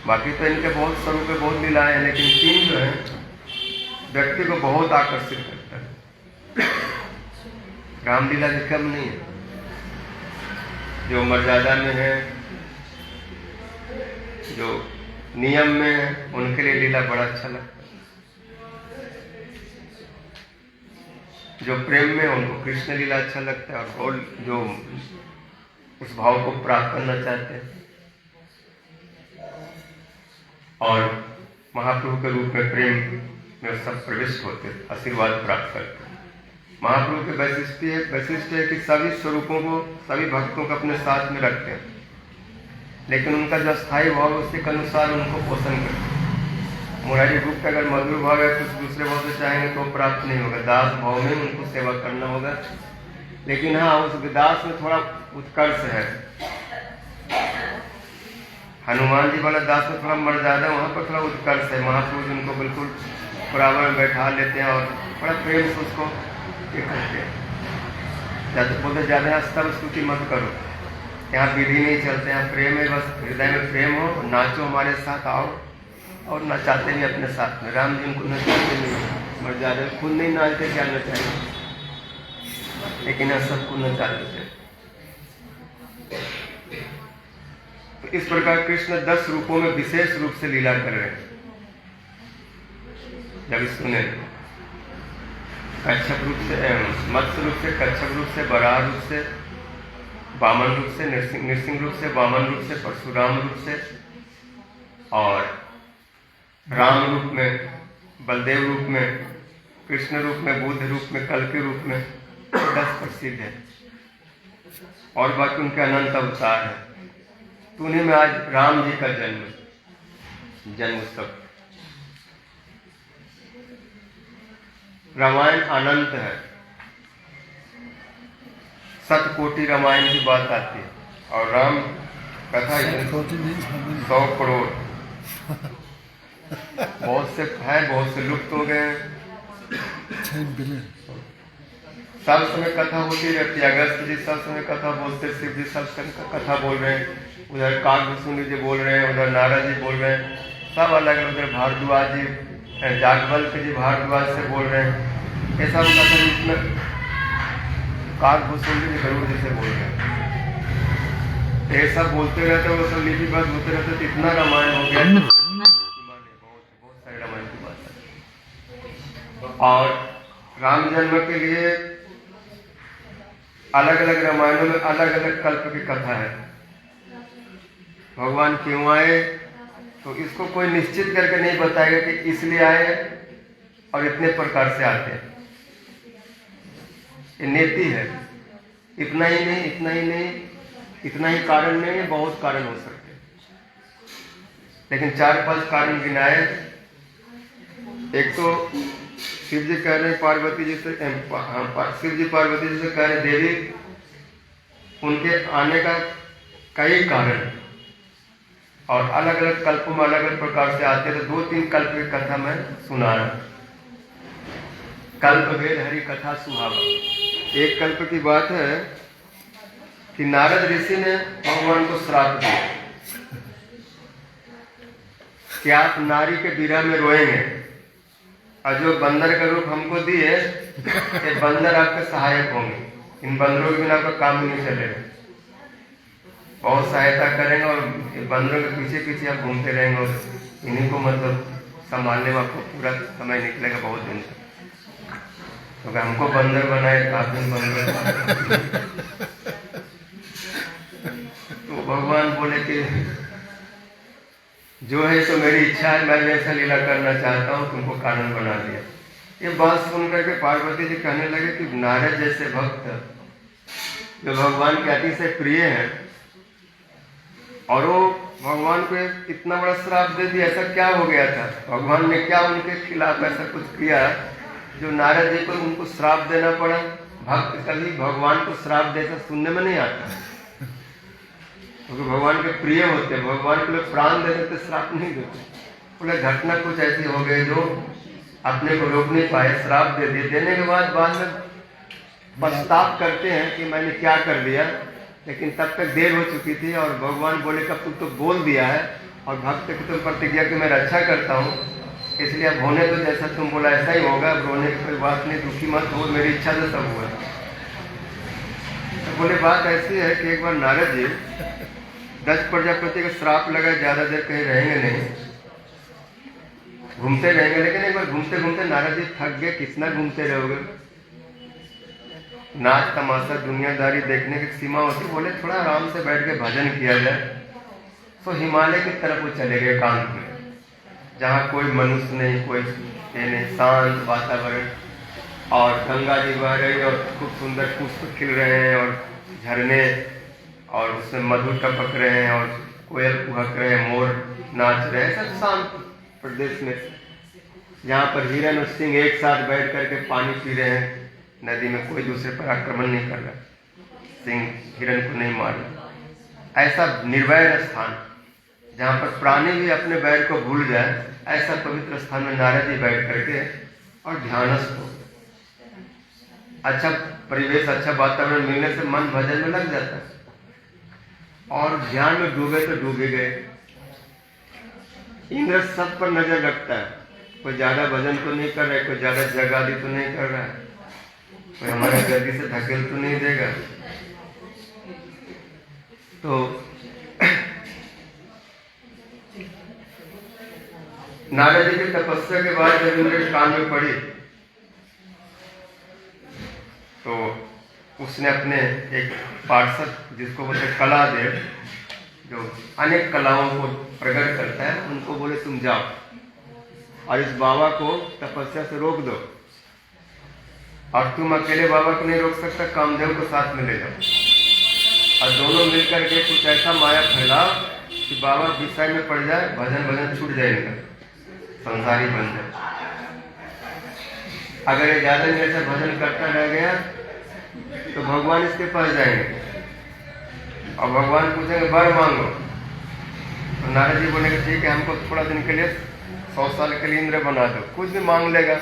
[SPEAKER 4] बाकी तो इनके बहुत स्वरूप पे बहुत लीलाएं हैं, लेकिन 3 जो है व्यक्ति को बहुत आकर्षित करता है। रामलीला भी कम नहीं है, जो मर्यादा में है, जो नियम में है, उनके लिए लीला बड़ा अच्छा लगता है। जो प्रेम में उनको कृष्ण लीला अच्छा लगता है, और जो उस भाव को प्राप्त करना चाहते हैं और महाप्रभु के रूप में प्रेम में सब प्रविष्ट होते, आशीर्वाद प्राप्त करते हैं। महाप्रभु के वैशिष्ट है कि सभी स्वरूपों को, सभी भक्तों को अपने साथ में रखते हैं, लेकिन उनका जो स्थायी भाव उसी के अनुसार उनको पोषण करते हैं। मुरारी रूप का अगर मधुर भाव है, कुछ दूसरे भाव से चाहेंगे तो प्राप्त नहीं होगा। दास भाव में उनको सेवा करना होगा, लेकिन हाँ, उस दास में थोड़ा उत्कर्ष है। हनुमान जी वाला दास में थोड़ा मर्यादा, वहाँ पर थोड़ा उत्कर्ष है। महापुरुष उनको बिल्कुल बराबर में बैठा लेते हैं और बड़ा प्रेम से उसको ये करते हैं। ज़्यादा बोलते ज़्यादा यहाँ स्तव स्तुति मत करो, यहाँ विधि नहीं चलते, यहाँ प्रेम है, बस हृदय में प्रेम हो, नाचो हमारे साथ आओ, और नचाते भी अपने साथ में। राम जी उनको नचाते नहीं, मर्यादा खुद नहीं नाचते, क्या नचाएंगे, लेकिन यहाँ सबको नचा देते। तो इस प्रकार कृष्ण 10 रूपों में विशेष रूप से लीला कर रहे हैं। जब सुने कच्छप रूप से, मत्स्य रूप से, कच्छप रूप से, वराह रूप से, वामन रूप से, नृसिंह रूप से, वामन रूप से, परशुराम रूप से, और राम रूप में, बलदेव रूप में, कृष्ण रूप में, बुद्ध रूप में, कल के रूप में 10 प्रसिद्ध है, और बाकी उनके अनंत अवतार है। तो उन्हीं में आज राम जी का जन्म उत्सव। रामायण अनंत है, 7 कोटि रामायण की बात आती है, और राम कथा 100 करोड़। बहुत से है, बहुत से लुप्त हो गए हैं। सब समय कथा होती रहती है। अगस्त जी सब समय कथा बोलते, शिव जी सब समय कथा बोल रहे हैं, उधर काकभूषण जी बोल रहे हैं, उधर नारद जी बोल रहे हैं, सब अलग अलग। उधर भारद्वाज जी, जागवल्क जी भारद्वाज से बोल रहे हैं। ऐसा होता था इसमें काकभूषण जी गरुड़ जी से बोल रहे हैं। ऐसा बोलते रहते, वो सब लिपिबद्ध होते रहते, तो इतना रामायण हो गया। बहुत सारे रामायण की बात है। और राम जन्म के लिए अलग अलग रामायणों में अलग अलग कल्प की कथा है। भगवान क्यों आए, तो इसको कोई निश्चित करके नहीं बताएगा कि इसलिए आए और इतने प्रकार से आते हैं। ये नीति है। इतना ही नहीं, इतना ही नहीं, इतना ही कारण नहीं, बहुत कारण हो सकते हैं, लेकिन 4-5 कारण गिनाए। एक तो शिव जी कह रहे हैं पार्वती जी से, शिव जी पार्वती जी से कह रहे देवी, उनके आने का कई कारण, और अलग अलग कल्पों में अलग अलग प्रकार से आते हैं। तो 2-3 कल्प की कथा मैं सुना रहा। कल्प भेद हरि कथा सुहावा। एक कल्प की बात है कि नारद ऋषि ने भगवान को श्राप दिया कि आप नारी के विरह में रोएंगे, और जो बंदर का रूप हमको दिए, ये बंदर आपके सहायक होंगे, इन बंदरों के बिना आपका काम नहीं चलेगा, बहुत सहायता करेंगे, और ये बंदरों के पीछे पीछे आप घूमते रहेंगे, और इन्हीं को मतलब संभालने में आपको पूरा समय निकलेगा, बहुत दिन तक। तो हमको बंदर बनाए तो आप दिन बंदर। तो भगवान बोले कि जो है तो मेरी इच्छा है, मैं ऐसा लीला करना चाहता हूँ, तुमको कारण बना दिया। ये बात सुन करके पार्वती जी कहने लगे कि नारद जैसे भक्त जो भगवान के अति से प्रिय हैं, और वो भगवान को इतना बड़ा श्राप दे दिया, ऐसा क्या हो गया था? भगवान ने क्या उनके खिलाफ ऐसा कुछ किया जो नारद जी को उनको श्राप देना पड़ा? भक्त कभी भगवान को श्राप देता सुनने में नहीं आता, क्योंकि भगवान के प्रिय होते, भगवान के लिए प्राण दे देते, श्राप नहीं देते। बोले घटना कुछ ऐसी हो गई जो अपने को रोक नहीं पाए, श्राप दे दिए। देने के बाद में पछताप करते हैं कि मैंने क्या कर दिया, लेकिन तब तक देर हो चुकी थी, और भगवान बोले कब तुम तो बोल दिया है, और भक्त की तुम प्रतिज्ञा कि मैं रक्षा करता हूँ, इसलिए अब होने तो जैसा तुम बोला ऐसा ही होगा, अब रोने की कोई बात नहीं, दुखी मत हो, मेरी इच्छा से सब हुआ। तो बोले बात ऐसी है कि एक बार नारद जी दक्ष प्रजापति का श्राप लगा, ज्यादा देर कहीं रहेंगे नहीं, घूमते रहेंगे। लेकिन एक बार घूमते घूमते नारद जी थक गए, कितना घूमते रहोगे, नाच तमाशा दुनियादारी देखने की सीमा होती, बोले थोड़ा आराम से बैठ के भजन किया जाए। तो हिमालय की तरफ वो चले गए एकांत में, जहाँ कोई मनुष्य नहीं, कोई ये नहीं, शांत वातावरण, और गंगा जी बह रही और खूब सुंदर पुष्प खिल रहे हैं और झरने, और उसमें मधु टपक रहे हैं और कोयल कुहक रहे हैं, मोर नाच रहे हैं, सब शांत प्रदेश में, जहाँ पर हिरन और सिंह एक साथ बैठ करके पानी पी रहे हैं। नदी में कोई दूसरे पर आक्रमण नहीं कर रहा, सिंह हिरन को नहीं मार रहा। ऐसा निर्वैर स्थान जहाँ पर प्राणी भी अपने बैर को भूल जाए, ऐसा पवित्र स्थान में नारद जी बैठ करके और ध्यानस्थ हो। अच्छा परिवेश, अच्छा वातावरण मिलने से मन भजन में लग जाता है, और ध्यान में डूबे तो डूबे गए। इंद्र सब पर नजर रखता है, कोई ज्यादा भजन तो नहीं कर रहा है, कोई ज्यादा जगादी तो नहीं कर रहा है, कोई हमारे गद्दी से धकेल तो नहीं देगा। तो नारद जी की तपस्या के बाद जब इंद्र के कान में पड़ी, तो उसने अपने एक पार्षद, जिसको बोलते कलादेव, जो अनेक कलाओं को प्रकट करता है, उनको बोले तुम जाओ और इस बाबा को तपस्या से रोक दो, और तुम अकेले बाबा को नहीं रोक सकता, कामदेव को साथ में ले जाओ, और दोनों मिलकर के कुछ ऐसा माया फैलाओ कि बाबा विषय में पड़ जाए, भजन छूट जाएगा, संसारी बन जाए। अगर ये ज्यादा देर से भजन करता रह गया तो भगवान इसके पास जाएंगे और भगवान पूछेंगे वर मांगो, तो नारद जी बोलेंगे ठीक है, हमको थोड़ा दिन के लिए 100 साल के लिए इंद्र बना दो। कुछ भी मांग लेगा,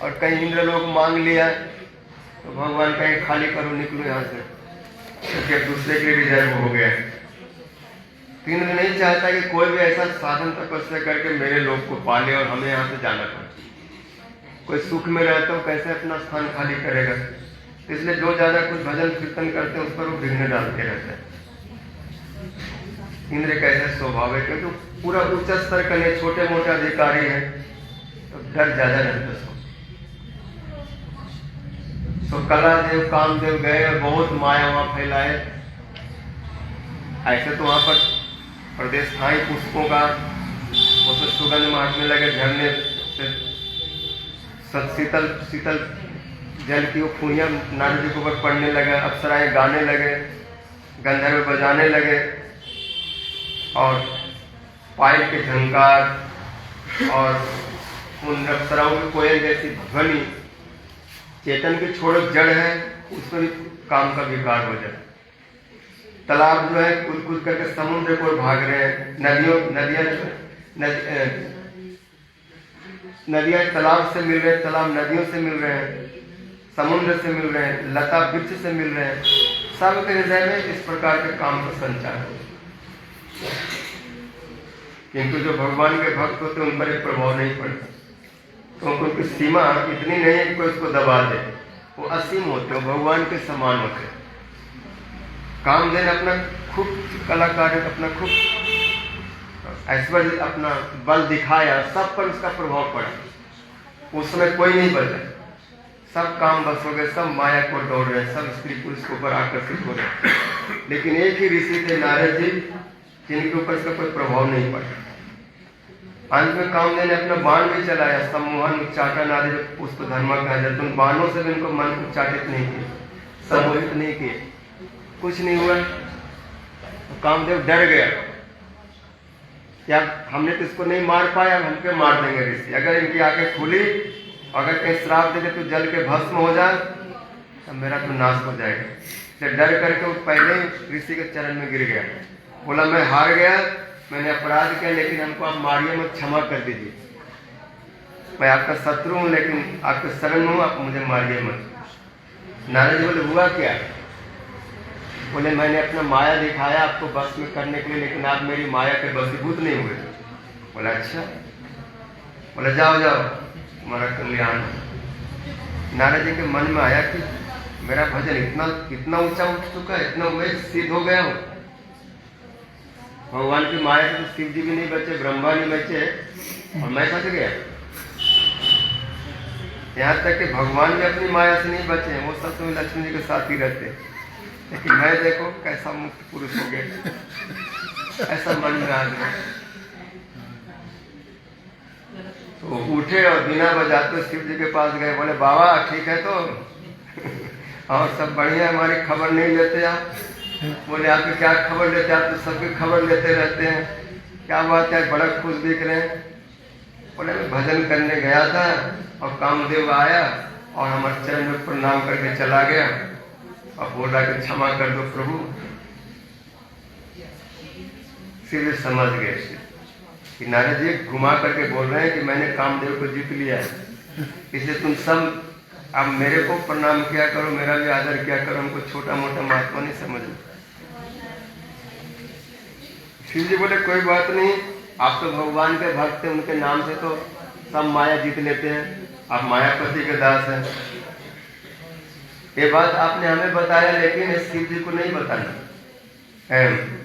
[SPEAKER 4] और कहीं इंद्र लोग मांग लिया तो भगवान कहीं खाली करो, निकलो यहाँ से, क्योंकि दूसरे के लिए रिजर्व हो गया है। तो इंद्र नहीं चाहता कि कोई भी ऐसा साधन तपस्या करके मेरे लोग को पाले और हमें यहाँ से जाना पड़े। कोई सुख में रहता हो कैसे अपना स्थान खाली करेगा, इसलिए जो ज्यादा कुछ भजन कीर्तन करते हैं उस पर वो विघ्न डालते रहते हैं। इंद्र का ऐसा स्वभाव है, क्योंकि पूरा उच्च स्तर का नहीं, छोटे मोटे अधिकारी है, तो डर ज्यादा रहता है। तो कलादेव कामदेव गए और बहुत माया वहां फैलाए। ऐसे तो वहां पर प्रदेश था ही पुष्पों का, उसमें सुगंध महकने लगे, झरने से शीतल शीतल जल की वो फूहियां नारद जी के ऊपर पड़ने लगे, अप्सराएं गाने लगे, गंधर्व बजाने लगे, और पायल के झंकार और उन अप्सराओं की कोयल जैसी ध्वनि, चेतन की छोड़ो जड़ है उसमें भी काम का विकार हो जाए। तालाब जो है कूद कूद करके समुद्र को भाग रहे हैं, नदियां तालाब से मिल रहे हैं, तालाब नदियों से मिल रहे हैं, समुद्र से मिल रहे हैं, लता वृक्ष से मिल रहे हैं, सबके हृदय में इस प्रकार के काम का संचार है। किंतु जो भगवान के भक्त होते उन पर एक प्रभाव नहीं पड़ता, क्योंकि उनकी सीमा इतनी नहीं है कि कोई उसको दबा दे, वो असीम होते हैं, भगवान के समान होते हैं। कामदेव अपना खूब कलाकार, अपना खूब ऐश्वर्य, अपना बल दिखाया, सब पर उसका प्रभाव पड़ा, उस समय कोई नहीं बचा, सब काम बस हो गए, सब माया को दौड़ रहे, सब स्त्री पुरुष के ऊपर आकर्षित हो रहे। लेकिन एक ही ऋषि थे नारद जी, जिनके ऊपर इसका कोई प्रभाव नहीं पड़ा। अंत में कामदेव ने अपना बाण भी चलाया, सम्मोहन उच्चाटन आदि जो पुष्प धर्म कहा जाता है, उन बाणों से भी इनको मन उच्चाटित नहीं किए, सम्मोहित नहीं किए, कुछ नहीं हुआ। तो कामदेव डर गया, क्या हमने तो इसको नहीं मार पाया, हम पे मार देंगे ऋषि, अगर इनकी आंखें खुली, अगर कहीं श्राप दे दे तो जल के भस्म हो जाए तो मेरा तो नाश हो जाएगा। तो डर करके वो पहले ही ऋषि के चरण में गिर गया, बोला मैं हार गया, मैंने अपराध किया, लेकिन हमको आप मारिए मत, क्षमा कर दीजिए, मैं आपका शत्रु हूं, लेकिन आपके शरण हूं, आप मुझे मारिए मत। नारद जी बोले हुआ क्या? बोले मैंने अपना माया दिखाया आपको बस में करने के लिए, लेकिन आप मेरी माया के वशीभूत नहीं हुए। बोला अच्छा, बोला जाओ जाओ तुम्हारा कल्याण। नारद जी के मन में आया कि मेरा भजन इतना ऊंचा उठ चुका है, इतना मैं सिद्ध हो गया हूं, भगवान की माया से तो शिव जी भी नहीं बचे, ब्रह्मा नहीं बचे, और मैं फंस गया। यहाँ तक कि भगवान भी अपनी माया से नहीं बचे, वो सब समय लक्ष्मी जी के साथ ही रहते, लेकिन मैं देखो कैसा मुक्त पुरुष हो गया, ऐसा मन में आ गया। तो उठे और बिना बजाते शिव जी के पास गए, बोले बाबा ठीक है तो और सब बढ़िया, हमारी खबर नहीं लेते आप? बोले आपकी क्या खबर लेते, आप तो सबकी खबर लेते रहते हैं, क्या बात है, बड़ा खुश दिख रहे हैं। बोले मैं भजन करने गया था और कामदेव आया और हमारे चरण में प्रणाम करके चला गया और बोला कि क्षमा कर दो प्रभु। शिव जी समझ गए कि नारद जी घुमा करके बोल रहे हैं कि मैंने कामदेव को जीत लिया है, इसलिए तुम सब अब मेरे को प्रणाम किया करो, मेरा भी आदर किया करो, हमको छोटा मोटा महात्मा नहीं समझो। शिव जी बोले कोई बात नहीं, आप तो भगवान के भक्त हैं, उनके नाम से तो सब माया जीत लेते हैं, आप मायापति के दास हैं। ये बात आपने हमें बताया, लेकिन शिव जी को नहीं बताना,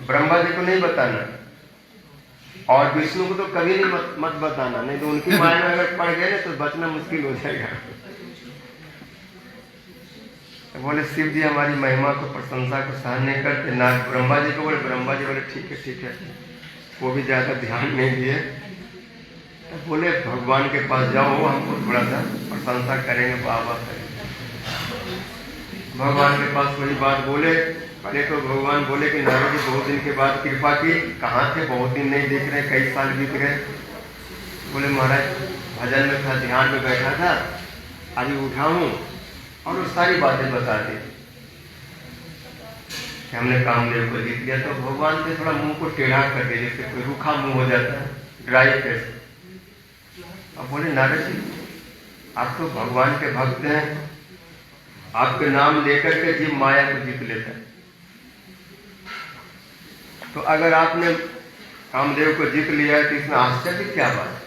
[SPEAKER 4] ब्रह्मा जी को नहीं बताना, और विष्णु को तो कभी नहीं मत बताना, नहीं तो उनकी माया में अगर पड़ गए ना तो बचना मुश्किल हो जाएगा। तो बोले शिव जी हमारी महिमा को, प्रशंसा को सहन नहीं करते। ना ब्रह्मा जी को बोले, ब्रह्मा जी बोले ठीक है, वो भी ज्यादा ध्यान नहीं दिए। तो बोले भगवान के पास जाओ, वो हमको थोड़ा सा प्रशंसा करेंगे, बाबा करेंगे। भगवान के पास वही बात बोले। पहले तो भगवान बोले कि नारद जी बहुत दिन के बाद कृपा की, कहाँ थे, बहुत दिन नहीं दिख रहे, कई साल बीत गए। बोले महाराज भजन में था, ध्यान में बैठा था, अभी उठा हूँ, और वो सारी बातें बता दी कि हमने कामदेव को जीत लिया। तो भगवान से थोड़ा मुंह को टेढ़ा कर दिया, जैसे कोई रूखा मुंह हो जाता है, ड्राई फेस। अब बोले नारद जी आप तो भगवान के भक्त हैं, आपके नाम लेकर के जीव माया को जीत लेता है, तो अगर आपने कामदेव को जीत लिया है तो इसमें आश्चर्य क्या बात है,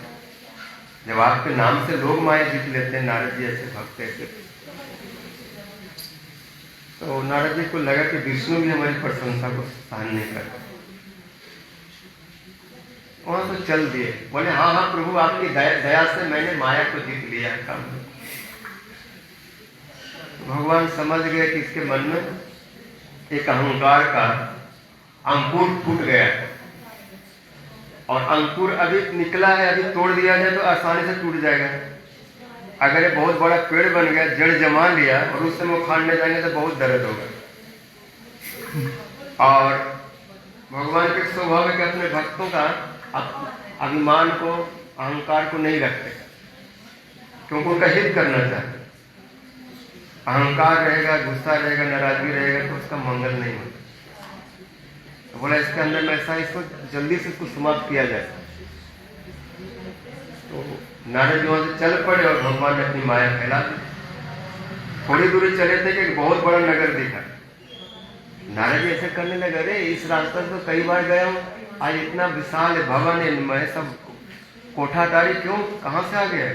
[SPEAKER 4] जब आपके नाम से लोग माया जीत लेते हैं। नारद जी ऐसे भक्त ऐसे। तो नारद जी को लगा कि विष्णु भी हमारी प्रशंसा को सहन नहीं करता, वहां तो चल दिए। बोले हाँ प्रभु आपकी दया से मैंने माया को जीत लिया है कामदेव। भगवान समझ गए कि इसके मन में एक अहंकार का अंकुर फूट गया है, और अंकुर अभी निकला है, अभी तोड़ दिया जाए तो आसानी से टूट जाएगा। अगर ये बहुत बड़ा पेड़ बन गया, जड़ जमा लिया, और उस समय उखाड़ने जाएंगे तो बहुत दर्द होगा। और भगवान के स्वभाव है कि अपने भक्तों का अभिमान को, अहंकार को नहीं रखते, क्योंकि उनका हित करना चाहते। अहंकार रहेगा, गुस्सा रहेगा, नाराजगी रहेगा तो उसका मंगल नहीं होता। तो बोला इसके अंदर में ऐसा, इसको जल्दी से इसको समाप्त किया जाए। तो नारद जी वहां से चल पड़े और भगवान ने अपनी माया फैला दी। थोड़ी दूरी चले थे कि एक बहुत बड़ा नगर दिखा। नारद जी ऐसे करने लगे, अरे इस रास्ते से तो कई बार गया हूँ, आज इतना विशाल भवन है, मैं सब कोठाधारी क्यों, कहाँ से आ गया?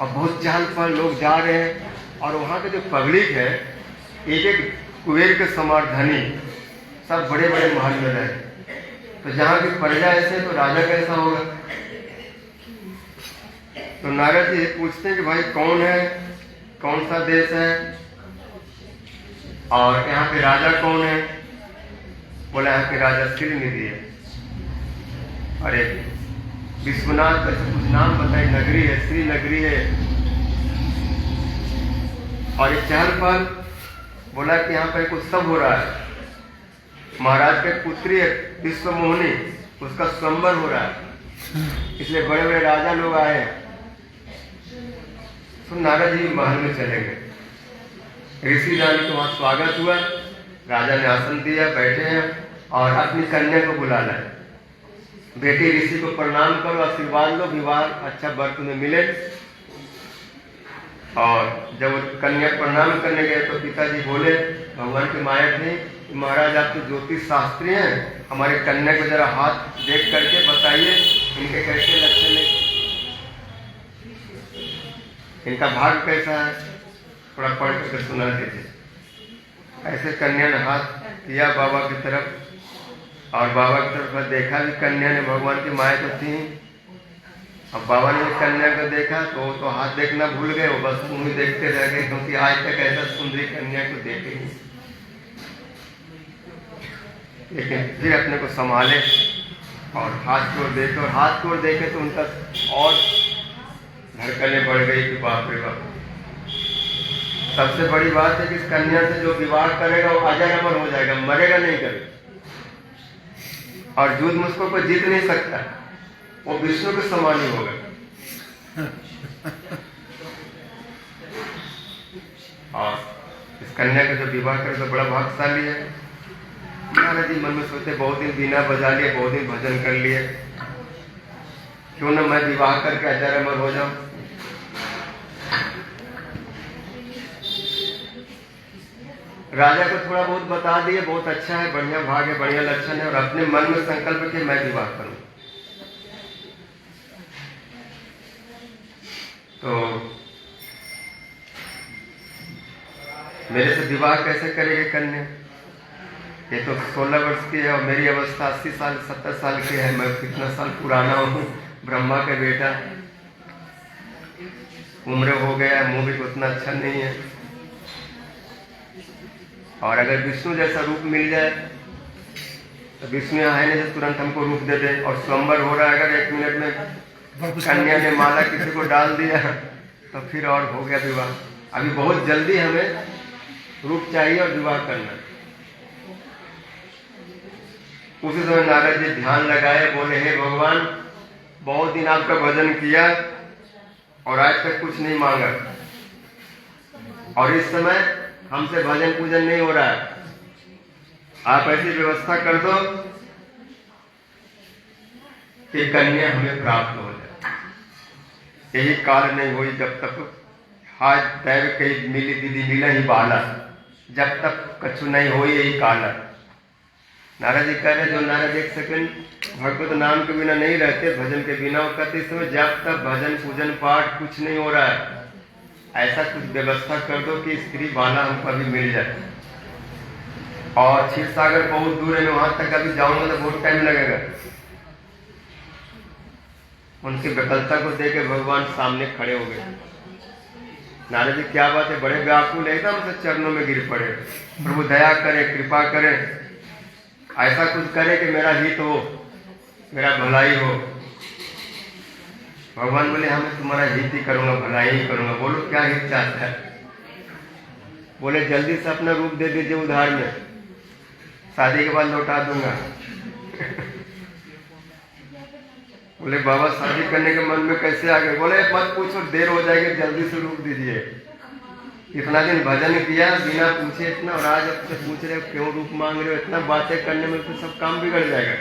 [SPEAKER 4] और बहुत चहल पहल लोग जा रहे हैं, और वहाँ के जो पब्लिक है एक एक कुबेर के समान धनी, सब बड़े बड़े महल में रहे। तो जहाँ की प्रजा ऐसे तो राजा कैसा होगा? तो नारद जी पूछते हैं कि भाई कौन है, कौन सा देश है, और यहाँ के राजा कौन है? बोला यहाँ के राजा श्रीनिधि है। अरे विश्वनाथ ऐसे कुछ नाम बताए, नगरी है, श्री नगरी है। और एक चहल पहल, बोला कि यहाँ पर एक उत्सव हो रहा है, महाराज के पुत्री है विश्व मोहिनी, उसका स्वयंवर हो रहा है, इसलिए बड़े बड़े राजा लोग आए हैं। तो नारद जी महल में चले गए। ऋषि रानी को वहां स्वागत हुआ, राजा ने आसन दिया, बैठे हैं, और अपनी कन्या को बुला लाए। बेटी ऋषि को प्रणाम करो, आशीर्वाद लो, विवाह अच्छा वर तुम्हें मिले। और जब कन्या प्रणाम करने गए तो पिताजी बोले, भगवान की माया थी, महाराज आप तो ज्योतिष शास्त्री हैं, हमारे कन्या को जरा हाथ देख करके बताइए इनके कैसे लक्षण है, इनका भाग कैसा है, थोड़ा पढ़ करके सुना दीजिए। ऐसे कन्या ने हाथ किया बाबा की तरफ, और बाबा की तरफ देखा भी कन्या ने, भगवान की माया तो थी। अब बाबा ने कन्या को देखा तो वो तो हाथ देखना भूल गए, वो बस मुँह देखते रह गए, क्योंकि आज तक ऐसा सुंदरी कन्या को देखे नहीं। लेकिन फिर अपने को संभाले और हाथ की ओर देखे, और हाथ की ओर देखे तो उनका और धड़कने बढ़ गई कि बाप रे बाप। सबसे बड़ी बात है कि इस कन्या से जो विवाह करेगा वो अजर अमर हो जाएगा, मरेगा नहीं कभी। और युद्ध में उसको कोई जीत नहीं सकता, वो विष्णु के समान ही होगा। और इस कन्या का जो विवाह करे तो बड़ा भाग्यशाली है। महाराज जी मन में सोचते बहुत दिन बीना बजा लिए, बहुत दिन भजन कर लिए, क्यों ना मैं विवाह करके अजर अमर हो जाऊं। राजा को थोड़ा बहुत बता दिए, बहुत अच्छा है, बढ़िया भाग है, बढ़िया लक्षण है, और अपने मन में संकल्प किया मैं विवाह करूं। तो मेरे से विवाह कैसे करेगी कन्या? ये तो 16 वर्ष की है और मेरी अवस्था 80 साल 70 साल की है, मैं कितना साल पुराना हूँ, ब्रह्मा का बेटा, उम्र हो गया, मुंह भी उतना अच्छा नहीं है। और अगर विष्णु जैसा रूप मिल जाए तो विष्णु यहाँ है नहीं, तुरंत हमको रूप दे दे, और स्वयंवर हो रहा है, अगर 1 मिनट में कन्या ने माला किसी को डाल दिया तो फिर और हो गया विवाह। अभी बहुत जल्दी हमें रूप चाहिए और विवाह करना। उसी समय नारद जी ध्यान लगाए, बोले हे भगवान, बहुत दिन आपका भजन किया और आज तक कुछ नहीं मांगा, और इस समय हमसे भजन पूजन नहीं हो रहा है, आप ऐसी व्यवस्था कर दो कि कन्या हमें प्राप्त हो जाए। यही काल नहीं हुई जब तक हाथ दैव कही मिली दीदी मिला ही बाला, जब तक कछु नहीं हो यही काला। नारद जी कह रहे, जो नारद 1 सेकंड भगवत नाम के बिना नहीं रहते, भजन के बिना, वो कहते इस समय जब तक भजन पूजन पाठ कुछ नहीं हो रहा है, ऐसा कुछ व्यवस्था कर दो कि स्त्री बाला हमको अभी मिल जाए। और क्षीर सागर बहुत दूर है, मैं वहां तक अभी जाऊंगा तो बहुत टाइम लगेगा। उनकी विकलता को देखे भगवान सामने खड़े हो गए। नारद जी क्या बात है, बड़े व्याकुल है, एकदम से चरणों में गिर पड़े, प्रभु दया करे, कृपा करे, ऐसा कुछ करे कि मेरा हित हो, मेरा भलाई हो। भगवान बोले हाँ मैं तुम्हारा हित ही करूंगा, भलाई ही करूंगा। बोलो क्या हित चाहता है? बोले जल्दी से अपना रूप दे दीजिए उधार में, शादी के बाद लौटा दूंगा। बोले बाबा शादी करने के मन में कैसे आ गए? बोले मत पूछो, देर हो जाएगी, जल्दी से रूप दीजिए। इतना दिन भजन किया बिना पूछे इतना, और आज अब से पूछ रहे हो क्यों रूप मांग रहे हो? इतना बातें करने में तो सब काम बिगड़ जाएगा।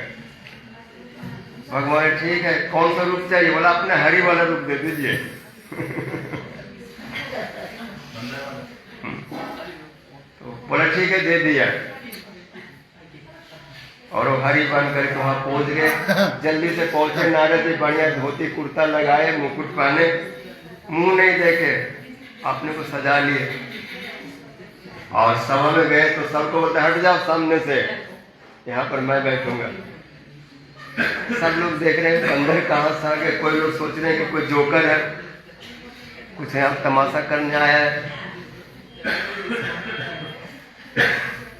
[SPEAKER 4] भगवान ठीक है, कौन सा रूप चाहिए? बोला अपने हरि वाला रूप दे दीजिए। तो बोला ठीक है, दे दिया। और वो हरि बन करके वहां पहुंच गए। जल्दी से पहुंचे नारद जी, बढ़िया धोती कुर्ता लगाए, मुकुट पहने, मुंह नहीं देखे, अपने को सजा लिए। और सभा में गए तो सबको बोलते हट जाओ सामने से, यहाँ पर मैं बैठूंगा। सब लोग देख रहे हैं अंदर कहाँ से आ गए। कोई लोग सोच रहे हैं कि कोई जोकर है, कुछ यहाँ तमाशा करने आया है।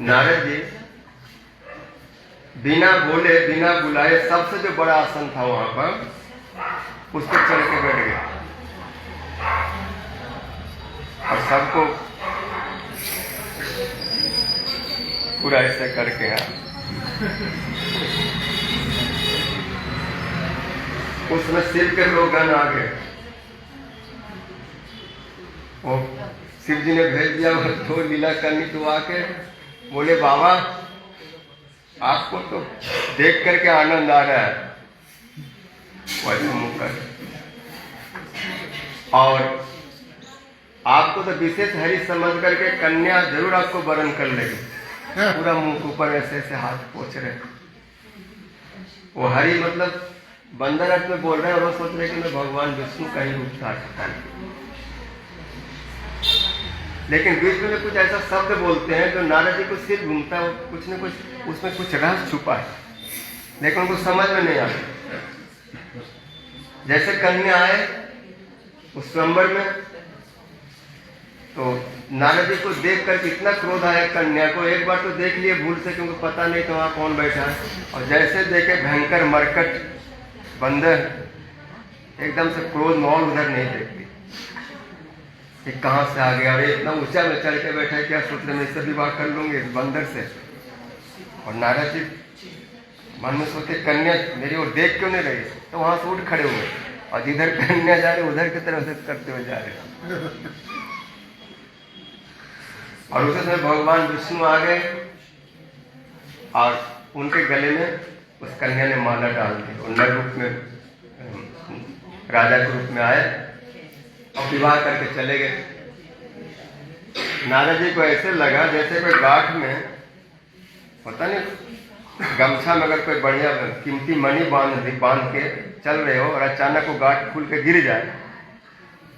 [SPEAKER 4] नारद जी बिना बोले बिना बुलाए सबसे जो बड़ा आसन था वहां पर, उस पर चढ़ के बैठ गए और सबको पूरा ऐसे करके उसमें शिव के लोग गण आ गए। वो शिव जी ने भेज दिया तो लीला करनी, तो आके बोले बाबा आपको तो देख करके आनंद आ रहा है, वैसे मुंह कर, और आपको तो विशेष हरि समझ करके कन्या जरूर आपको वरण कर लेगी। पूरा मुंह के ऊपर ऐसे ऐसे हाथ पोंछ रहे। वो हरि मतलब बंदर अर्थ में बोल रहे हैं, और वो सोच रहे कि मैं भगवान विष्णु का ही रूप था। लेकिन बीच में कुछ ऐसा शब्द बोलते हैं जो नारद जी को सिर घूमता है, कुछ न कुछ उसमें कुछ रहस्य छुपा है, लेकिन उनको समझ में नहीं आता। जैसे कन्या आए उस स्वयंवर में, तो नारद जी को देख कर कितना क्रोध आया कन्या को। एक बार तो देख लिए भूल से, क्योंकि पता नहीं तो वहाँ कौन बैठा है, और जैसे देखे भयंकर मरकट बंदर, एकदम से क्रोध में और उधर नहीं देखती कि कहाँ से आ गया, और इतना ऊंचा में चढ़ के बैठा है, क्या सोच रहे मैं इससे विवाह कर लूंगी इस बंदर से। और नारद जी मन में सोचे कन्या मेरी ओर देख क्यों नहीं रही, तो वहां से उठ खड़े हुए, और जिधर कन्या जा रहे उधर की तरफ से करते हुए जा रहे। और उसी समय भगवान विष्णु आ गए और उनके गले में उस कन्या ने माला डाल दी, और नर रूप में राजा के रूप में आए और विवाह करके चले गए। नारद जी को ऐसे लगा जैसे कोई गांठ में, पता नहीं गमछा में अगर कोई बढ़िया कीमती मणि बांध के चल रहे हो, और अचानक वो गांठ खुल के गिर जाए,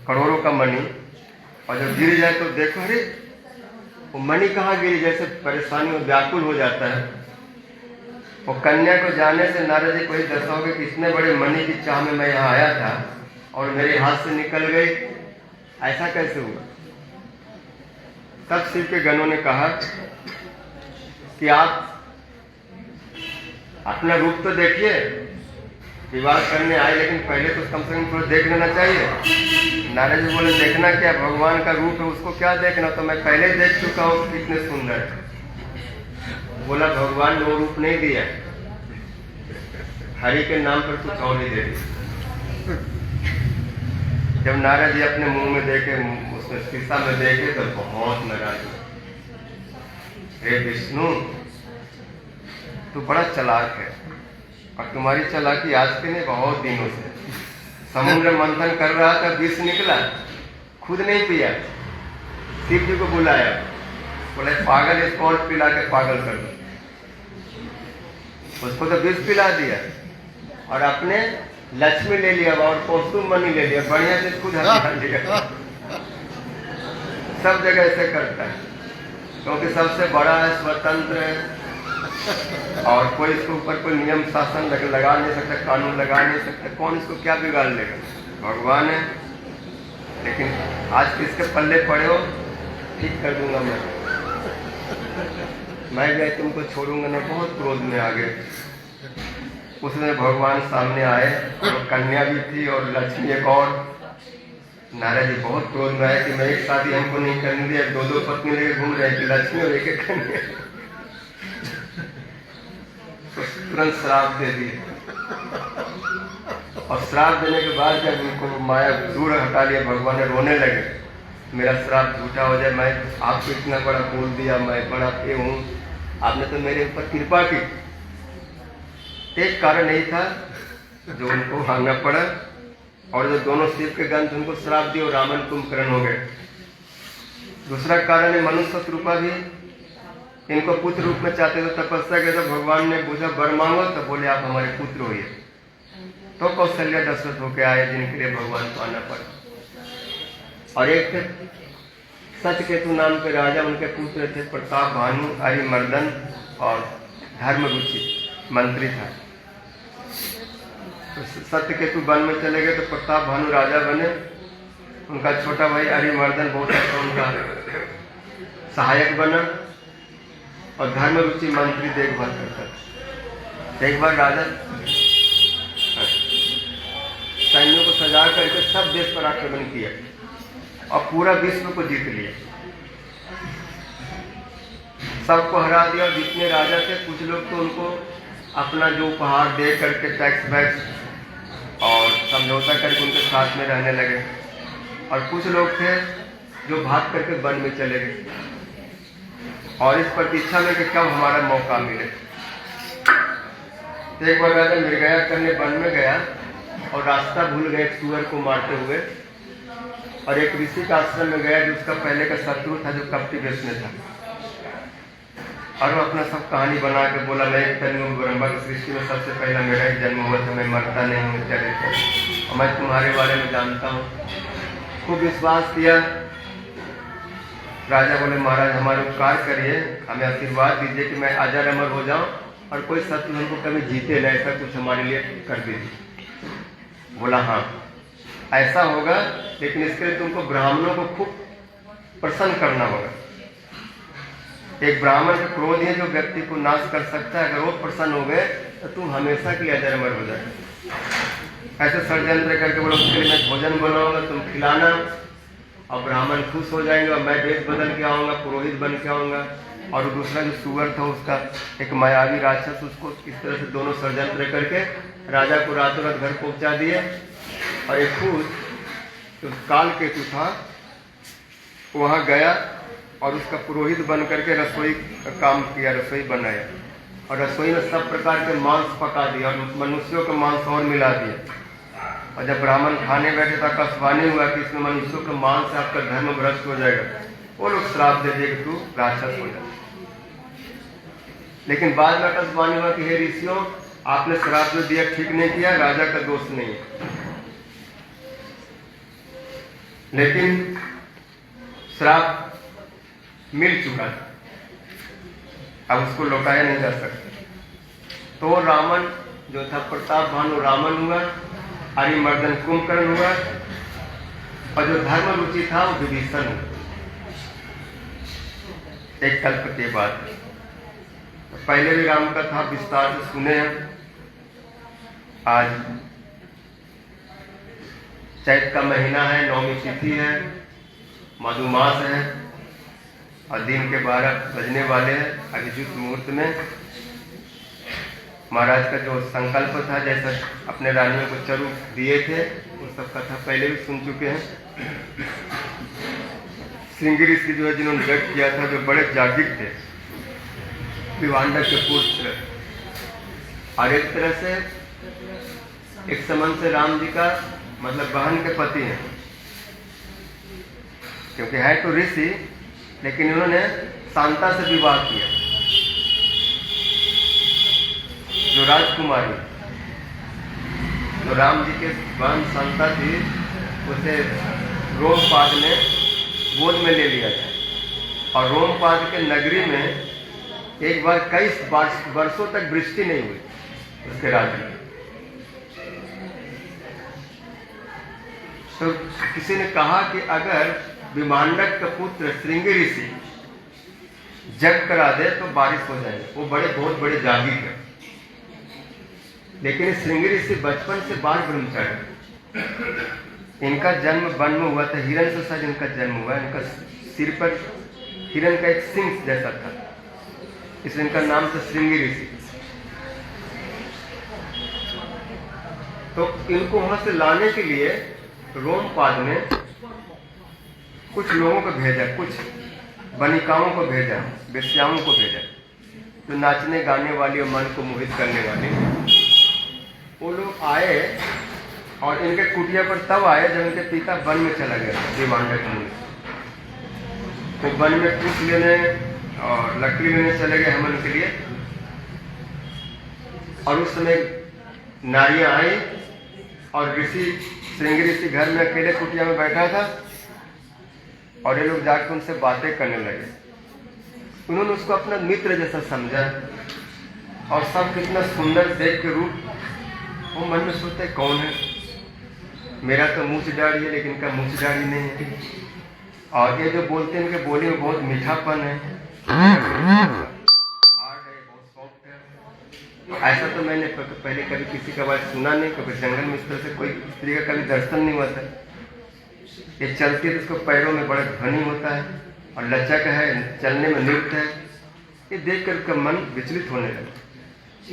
[SPEAKER 4] करोड़ों का मणि, और जब गिर जाए तो देखो अरे वो मणि कहाँ गिरी, जैसे परेशानी में व्याकुल हो जाता है। वो कन्या को जाने से नारद जी को ही दशा होगी कि इतने बड़े मणि की चाह में मैं यहाँ आया था और मेरे हाथ से निकल गई, ऐसा कैसे हुआ। तब शिव के गणों ने कहा कि आप अपना रूप तो देखिए, विवाह करने आए, लेकिन पहले तो कम से कम थोड़ा देख लेना चाहिए। नारद जी बोले देखना क्या, भगवान का रूप है उसको क्या देखना, तो मैं पहले देख चुका हूँ कितने सुंदर है। बोला भगवान ने वो रूप नहीं दिया, हरि के नाम पर कुछ और ही दे दिया। जब नारद जी अपने मुंह में देखे, उसमें शीशा में देखे, तो बहुत नाराज हुए। हे विष्णु तू बड़ा चालाक है, और तुम्हारी चालाकी आज के नहीं बहुत दिनों से। समुद्र मंथन कर रहा था, विष निकला, खुद नहीं पिया, शिव जी को बुलाया, बोले पागल इसको और पिला के पागल कर दो। उसको तो विष पिला दिया, और अपने लक्ष्मी ले लिया और कौस्तुभ मणि ले लिया, बढ़िया से खुद हथियार लिया। सब जगह ऐसे करता है, क्योंकि सबसे बड़ा है, स्वतंत्र है, और कोई इसके ऊपर कोई नियम शासन लगा नहीं सकता, कानून लगा नहीं सकता, कौन इसको क्या बिगाड़ लेगा। भगवान है, लेकिन आज किसके पल्ले पड़े हो, ठीक कर दूंगा मैं भी तुमको छोड़ूंगा नहीं। बहुत क्रोध में आ गए। उसमें भगवान सामने आए, और कन्या भी थी और लक्ष्मी एक और। नारद जी बहुत क्रोध में आए कि मैं एक शादी हमको नहीं करने दिया, दो दो पत्नी लेके घूम रहे, लक्ष्मी और एक कन्या। तो तुरंत श्राप दे दिए, और श्राप देने के बाद जब उनको माया दूर हटा लिया, भगवान ने रोने लगे, मेरा श्राप झूठा हो जाए, मैं आपको इतना बड़ा बोल दिया, मैं बड़ा ये हूँ, आपने तो मेरे ऊपर कृपा की। एक कारण नहीं था जो उनको भागना पड़ा, और जो दोनों शिव के गण उनको श्राप दिए और रावण कुंभकर्ण हो गए। दूसरा कारण है मनुष्य रूपा भी इनको पुत्र रूप में चाहते थे, तपस्या के, तो भगवान ने पूछा वर मांगो, तो बोले आप हमारे पुत्र होइए। तो कौशल्या दशरथ होके आए, जिनके लिए भगवान को आना पड़ा। और एक थे सत्यकेतु नाम के राजा, उनके पुत्र थे प्रताप भानु, अरिमर्दन और धर्मरुचि मंत्री था। तो सत्यकेतु वन में चले गए, तो प्रताप भानु राजा बने, उनका छोटा भाई अरिमर्दन बहुत अच्छा उनका सहायक बना, और धर्मरुचि मंत्री देखभाल करता था। एक बार राजा सैन्यों को सजा करके सब देश पर आक्रमण किया और पूरा विश्व को जीत लिया, सबको हरा दिया। और जितने राजा थे, कुछ लोग तो उनको अपना जो उपहार दे करके टैक्स वैक्स और समझौता करके उनके साथ में रहने लगे, और कुछ लोग थे जो भाग करके वन में चले गए, और इस प्रतीक्षा में कि कब हमारा मौका मिले। एक बार राजा मृगया करने वन में गया, और रास्ता भूल गए एक सूअर को मारते हुए, और एक ऋषि का आश्रम में गया जो उसका पहले का शत्रु था, जो कपटी वेश में था, और वो अपना सब कहानी बना के बोला मैं एक ब्रह्मा की सृष्टि में सबसे पहला मेरा ही जन्म हुआ था, मैं मरता नहीं हूँ, और मैं तुम्हारे बारे में जानता हूँ। खूब विश्वास किया। राजा बोले महाराज हमारे उपकार करिए, हमें आशीर्वाद दीजिए कि मैं अजर अमर हो जाऊं और कोई शत्रु हमको कभी जीते नहीं, ऐसा कुछ हमारे लिए कर दीजिए। बोला हाँ ऐसा होगा, लेकिन इसके लिए तुमको ब्राह्मणों को खूब प्रसन्न करना होगा। एक ब्राह्मण का क्रोध है जो व्यक्ति को नाश कर सकता है, अगर वो प्रसन्न हो गए तो तुम हमेशा के लिए अजर अमर हो जाए। ऐसे षड्यंत्र करके बोलो उसके लिए मैं भोजन बनाऊंगा, तुम खिलाना, और ब्राह्मण खुश हो जाएंगे और मैं वेश बदल के आऊँगा, पुरोहित बन के आऊँगा। और दूसरा जो सुअर था उसका एक मायावी राक्षस, उसको इस तरह से दोनों षड्यंत्र करके राजा को रातों रात घर पहुँचा दिए। और एक खुद जो काल केतु था वहाँ गया और उसका पुरोहित बन करके रसोई का काम किया, रसोई बनाया और रसोई में सब प्रकार के मांस पका दिया और मनुष्यों का मांस और मिला दिया। और जब ब्राह्मण खाने बैठे तो आकाशवाणी हुआ कि इसमें मनुष्यों के मांस से आपका धर्म भ्रष्ट हो जाएगा। वो लोग श्राप दे दिए कि तू राक्षस हो जा। लेकिन बाद में आकाशवाणी हुआ कि हे ऋषियों, आपने श्राप जो दिया ठीक नहीं किया, राजा का दोष नहीं है, लेकिन श्राप मिल चुका था, अब उसको लौटाया नहीं जा सकता। तो रावण जो था प्रताप भानु रावण हुआ, आर्यमर्दन कुंभकर्ण हुआ, और जो धर्म रुचि था वो विभीषण हुआ। एक कल्प के बाद तो पहले भी राम कथा विस्तार से सुने हैं। आज चैत का महीना है, नौमी तिथि है, मधुमास है और दिन के 12 बजने वाले हैं। अभिजीत मुहूर्त में महाराज का जो संकल्प था, जैसा अपने रानियों को चरु दिए थे, वो सब कथा पहले भी सुन चुके हैं। श्रृंगी ऋषि जो है जिन्होंने यज्ञ किया था, जो बड़े जागृत थे, विवांडक के पुत्र, और एक तरह से एक संबंध से राम जी का मतलब बहन के पति हैं, क्योंकि है तो ऋषि लेकिन उन्होंने शांता से विवाह किया, जो राजकुमारी, तो राम जी के बहन शांता थी, उसे रोमपाद ने गोद में ले लिया था। और रोमपाद के नगरी में एक बार कई वर्षों तक वृष्टि नहीं हुई उसके राज्य में। तो किसी ने कहा कि अगर विमांडक का पुत्र श्रृंगी ऋषि जग करा दे तो बारिश हो जाएगी। वो बहुत बड़े जागीर है, लेकिन श्रृंगी ऋषि बचपन से बाल ब्रह्मचारी। इनका जन्म वन में हुआ था, हिरण से शायद इनका जन्म हुआ। इनका सिर पर हिरण का एक सिंह जैसा था, इसलिए इनका नाम था श्रृंगी ऋषि। तो इनको वहां से लाने के लिए रोमपाद ने कुछ लोगों को भेजा, कुछ बनिकाओं को भेजा, वेश्याओं को भेजा, जो नाचने गाने वाली और मन को मोहित करने वाली। वो लोग आए और इनके कुटिया पर तब आए जब इनके पिता वन में चला गया विमांडक मुनि। तो वन में कुछ लेने और लकड़ी लेने चले गए हवन के लिए। और उस समय नारियां आई और ऋषि श्रृंगी ऋषि घर में अकेले कुटिया में बैठा था और ये लोग जाकर उनसे बातें करने लगे। उन्होंने उसको अपना मित्र जैसा समझा और सब कितना सुंदर देख के रूप। वो मन में सोचते कौन है, मेरा तो मूछ दाढ़ी है लेकिन इनका मूछ दाढ़ी नहीं है, और ये जो बोलते हैं इनके बोली में बहुत मीठापन है, हार्ड है, बहुत सॉफ्ट है। ऐसा तो मैंने पहले कभी किसी का आवाज सुना नहीं, कभी जंगल में इस तरह से कोई स्त्री का कभी दर्शन नहीं हुआ था। ये चलती है तो इसको पैरों में बड़ा ध्वनि होता है और लचक है, चलने में नृत्य है। ये देख कर उसका मन विचलित होने लगा।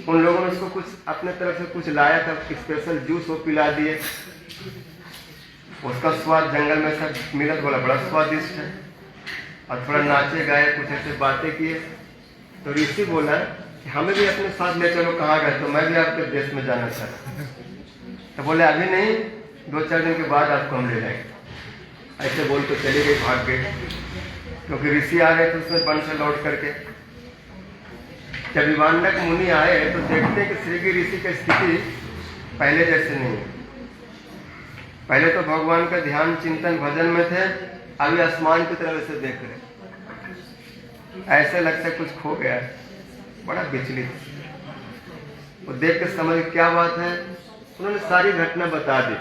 [SPEAKER 4] उन लोगों ने उसको कुछ अपने तरफ से कुछ लाया था, स्पेशल जूस वो पिला दिए। उसका स्वाद जंगल में सब मिला, बोला बड़ा स्वादिष्ट है, और थोड़ा नाचे गाए, कुछ ऐसे बातें किए। तो ऋषि बोला कि हमें भी अपने साथ ले चलो। कहाँ गए? तो मैं भी आपके देश में जाना चाहता। तो बोले अभी नहीं, 2-4 दिन के बाद आपको हम ले जाएंगे। ऐसे बोल तो चले गए, भाग गए, क्योंकि ऋषि आ रहे थे उसमें वन से लौट करके। जब विमांडक मुनि आए तो देखते हैं कि श्रृंगी ऋषि की स्थिति पहले जैसे नहीं है। पहले तो भगवान का ध्यान चिंतन भजन में थे, अभी आसमान की तरफ से देख रहे। ऐसे लगता है कुछ खो गया है, बड़ा विचलित। वो देख के समझ क्या बात है, उन्होंने सारी घटना बता दी।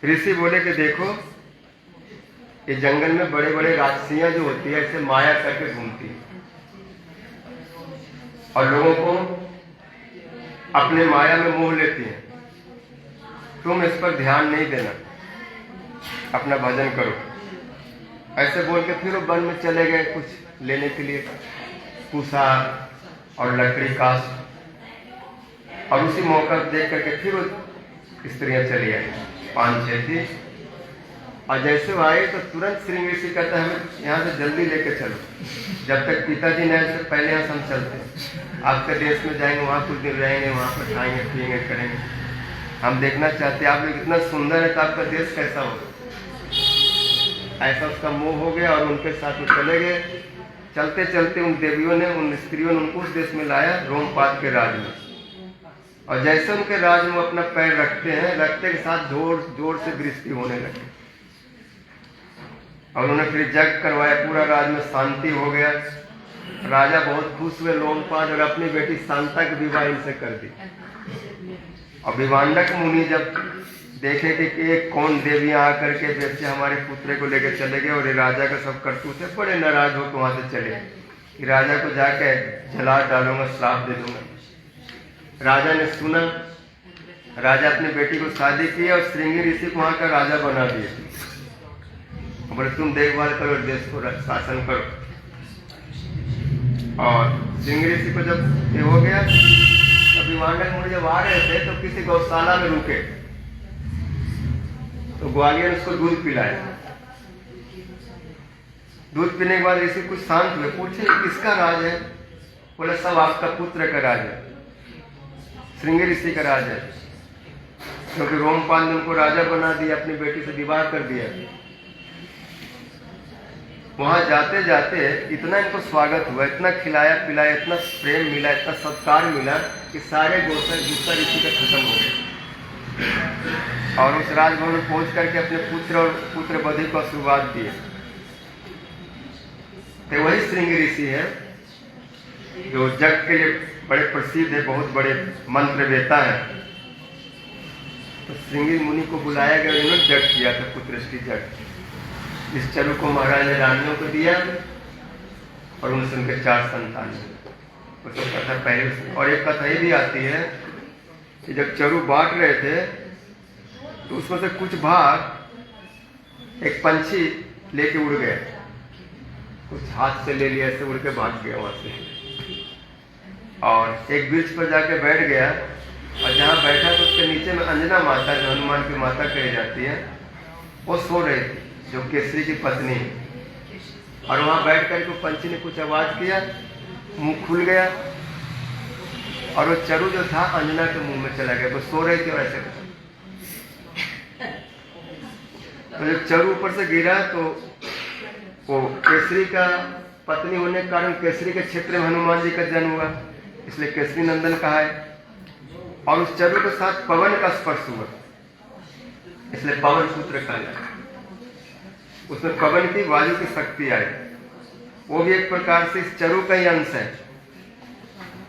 [SPEAKER 4] ऋषि बोले कि देखो, ये जंगल में बड़े बड़े राक्षसियां जो होती है ऐसे माया करके घूमती है और लोगों को अपने माया में मोह लेती है। तुम इस पर ध्यान नहीं देना, अपना भजन करो। ऐसे बोल के फिर वो वन में चले गए कुछ लेने के लिए, कुसार और लकड़ी काश। और उसी मौका देख करके फिर वो स्त्रियां चली आई, 5-6 थी। और जैसे वो आए तो तुरंत श्रृंगी ऋषि कहता है हमें यहाँ से जल्दी लेके चलो, जब तक पिताजी ने से पहले यहाँ से हम चलते। आपके देश में जाएंगे, वहाँ कुछ दिन रहेंगे, वहाँ पर खाएंगे पिएंगे करेंगे। हम देखना चाहते हैं आप लोग इतना सुंदर है तो आपका देश कैसा हो। ऐसा उसका मोह हो गया और उनके साथ वो चले गए। चलते चलते उन देवियों ने, उन स्त्रियों ने उनको उस देश में लाया, रोमपाद के राज में। और जैसे उनके राज में अपना पैर रखते हैं, रखते के साथ जोर जोर से दृष्टि होने लगी। और उन्होंने फिर यज्ञ करवाया, पूरा राज में शांति हो गया। राजा बहुत खुश हुए लोमपाद, और अपनी बेटी शांता की विवाह इनसे कर दी। और विवांडक मुनि जब देखे कि एक कौन देवियां आकर के जैसे हमारे पुत्र को लेकर चले गए और ये राजा का सब करतूत है, बड़े नाराज होकर वहां से चले कि राजा को जाके जला डालूंगा, श्राप दे दूंगा। राजा ने सुना, राजा अपनी बेटी को शादी की और श्रृंगी ऋषि को वहां का राजा बना दिया। बोले तुम देखभाल करो, देश को शासन करो। और श्रृंगी ऋषि को जब ये हो गया, तो विवांडक मुनि जब आ रहे थे तो किसी गौशाला में रुके, तो ग्वालियर उसको दूध पिलाया। दूध पीने के बाद ऋषि कुछ शांत हुए, पूछे किसका राज है? बोले सब आपका पुत्र का राज है, श्रृंगी ऋषि का राज है, क्योंकि रोमपाल ने उनको राजा बना दिया, अपनी बेटी से विवाह कर दिया। वहां जाते जाते इतना इनको स्वागत हुआ, इतना खिलाया पिलाया, इतना प्रेम मिला, इतना सत्कार मिला कि सारे गुस्सा ऋषि का खत्म हो गया। और उस राजभवन में पहुंच करके अपने पुत्र और पुत्र वधू को आशीर्वाद दिए। तो वही श्रृंगी ऋषि है जो जग के लिए बड़े प्रसिद्ध है, बहुत बड़े मंत्र वेता है। तो श्रृंगी मुनि को बुलाया गया, उन्होंने जग किया था, पुत्रष्टि जग। इस चरु को महाराज ने रानियों को दिया और उनसे उनके 4 संतान हुए। उसको कथा पहले, और एक कथा ये भी आती है कि जब चरु बांट रहे थे तो उसमें से कुछ भाग एक पंछी लेके उड़ गया, कुछ हाथ से ले लिया, ऐसे उड़ के भाग गया वहां से। और एक वृक्ष पर जाके बैठ गया, और जहाँ बैठा तो उसके नीचे में अंजना माता, जो हनुमान की माता कही जाती है, वो सो रही थी, जो केसरी की पत्नी। और वहां बैठ कर के पंछी ने कुछ आवाज किया, मुंह खुल गया, और वो चरु जो था अंजना के मुंह में चला गया। वो सो रही थी और ऐसे, तो जब चरु ऊपर से गिरा तो वो केसरी का पत्नी होने के कारण केसरी के क्षेत्र में हनुमान जी का जन्म हुआ, इसलिए केसरी नंदन कहा है। और उस चरु के साथ पवन का स्पर्श हुआ, इसलिए पवन पुत्र कहा। उसमें पवन की, वायु की शक्ति आई। वो भी एक प्रकार से इस चरु का ही अंश है,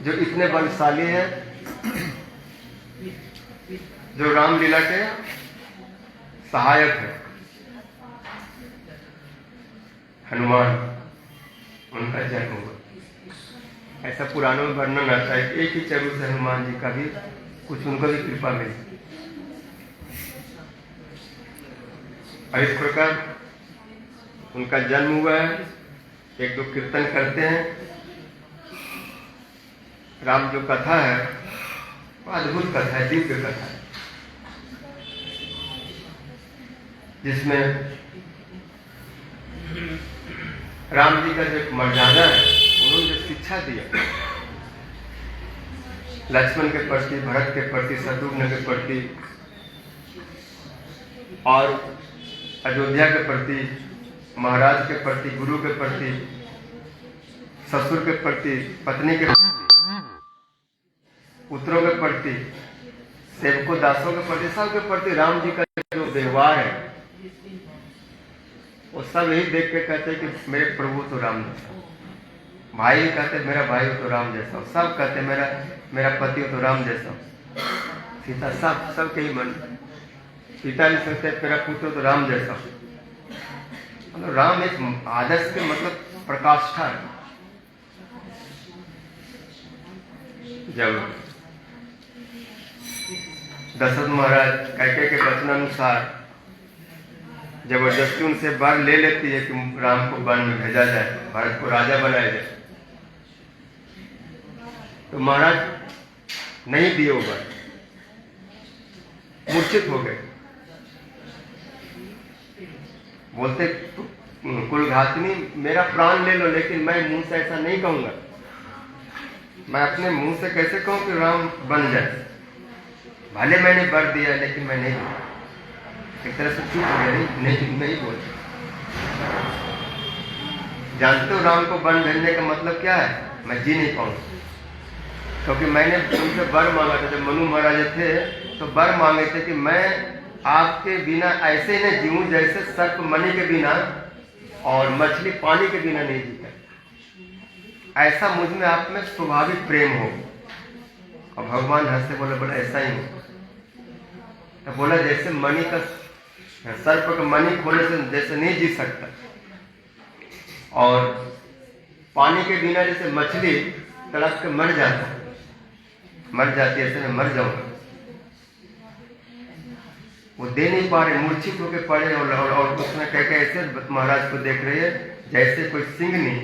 [SPEAKER 4] जो इतने बलशाली है, जो रामलीला के सहायक है। हनुमान, उनका जन्म हुआ। ऐसा पुराणों में वर्णन आता है कि एक ही चरु से हनुमान जी का भी कुछ, उनको भी कृपा मिली। और इस प्रकार उनका जन्म हुआ है। 1-2 कीर्तन करते हैं। राम जो कथा है वो अद्भुत कथा है, दिव्य कथा है, जिसमें राम जी का जो मर्यादा है, उन्होंने जो शिक्षा दिया लक्ष्मण के प्रति, भरत के प्रति, शत्रुघ्न के प्रति और अयोध्या के प्रति, महाराज के प्रति, गुरु के प्रति, ससुर के प्रति, पत्नी के प्रति, पुत्रों के प्रति, सेवकों दासों के प्रति, सबके प्रति राम जी का जो व्यवहार है वो सब यही देख के कहते कि मेरे प्रभु तो राम जैसा, भाई भी कहते मेरा भाई हो तो राम जैसा हो, सब कहते मेरा पति हो तो राम जैसा हो। सीता सब के ही मन, सीता भी सोचते मेरा पुत्र हो तो राम जैसा हो। मतलब राम एक आदर्श के मतलब प्रकाष्ठा है। जब दशरथ महाराज कैकेयी के वचनानुसार जबरदस्ती उनसे वर ले लेती है कि राम को वन में भेजा जाए, भारत को राजा बनाया जाए, तो महाराज नहीं दिए वो वर, मूर्छित हो गए। बोलते कुलघातिनी मेरा प्राण ले लो, लेकिन मैं मुंह से ऐसा नहीं कहूंगा। मैं अपने मुंह से कैसे कहूं कि राम बन जाए? भले मैंने वर दिया लेकिन मैं नहीं दूंगा। एक तरह से चुप हो गया, नहीं बोलते। जानते हो राम को वन भेजने का मतलब क्या है? मैं जी नहीं पाऊंगा, क्योंकि मैंने उनसे वर मांगा था। जब मनु महाराज थे तो वर मांगे थे कि मैं आपके बिना ऐसे ही नहीं जीऊं जैसे सर्प मणि के बिना और मछली पानी के बिना नहीं जीता। ऐसा मुझ में आप में स्वाभाविक प्रेम हो। और भगवान हंसे बोला ऐसा ही हो। तो बोला जैसे मणि का, सर्प का मणि खोने से जैसे नहीं जी सकता, और पानी के बिना जैसे मछली तड़प के मर जाती है, ऐसे मैं मर जाऊंगा। वो दे नहीं पा रहे, मूर्छित होकर पड़े, और उसमें कह ऐसे महाराज को देख रहे हैं जैसे कोई सिंहनी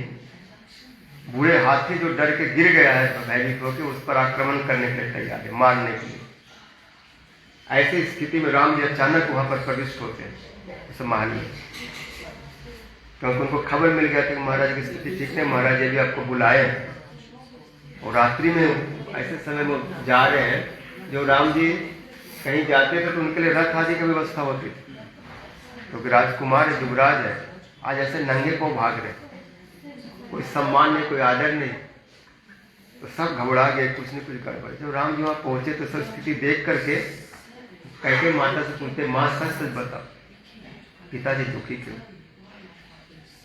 [SPEAKER 4] बूढ़े हाथी जो डर के गिर गया है तो भयभीत होकर उस पर आक्रमण करने के लिए तैयार है, मारने के लिए। ऐसी स्थिति में राम जी अचानक वहां पर प्रविष्ट होते हैं उस महल में, क्योंकि उनको खबर मिल गया था कि महाराज की स्थिति ठीक नहीं, महाराज ये भी आपको बुलाए। और रात्रि में ऐसे समय में जा रहे हैं जो राम जी कहीं जाते थे तो उनके लिए रथ आदि की व्यवस्था होती थी, क्योंकि राजकुमार है, युवराज है। आज ऐसे नंगे को भाग रहे, कोई सम्मान नहीं, कोई आदर नहीं, तो सब घबरा गए, कुछ न कुछ गड़बड़। जब राम जी वहां पहुंचे तो सब स्थिति देख करके कैकेयी माता से पूछते, माँ सच सच बताओ पिताजी दुखी क्यों?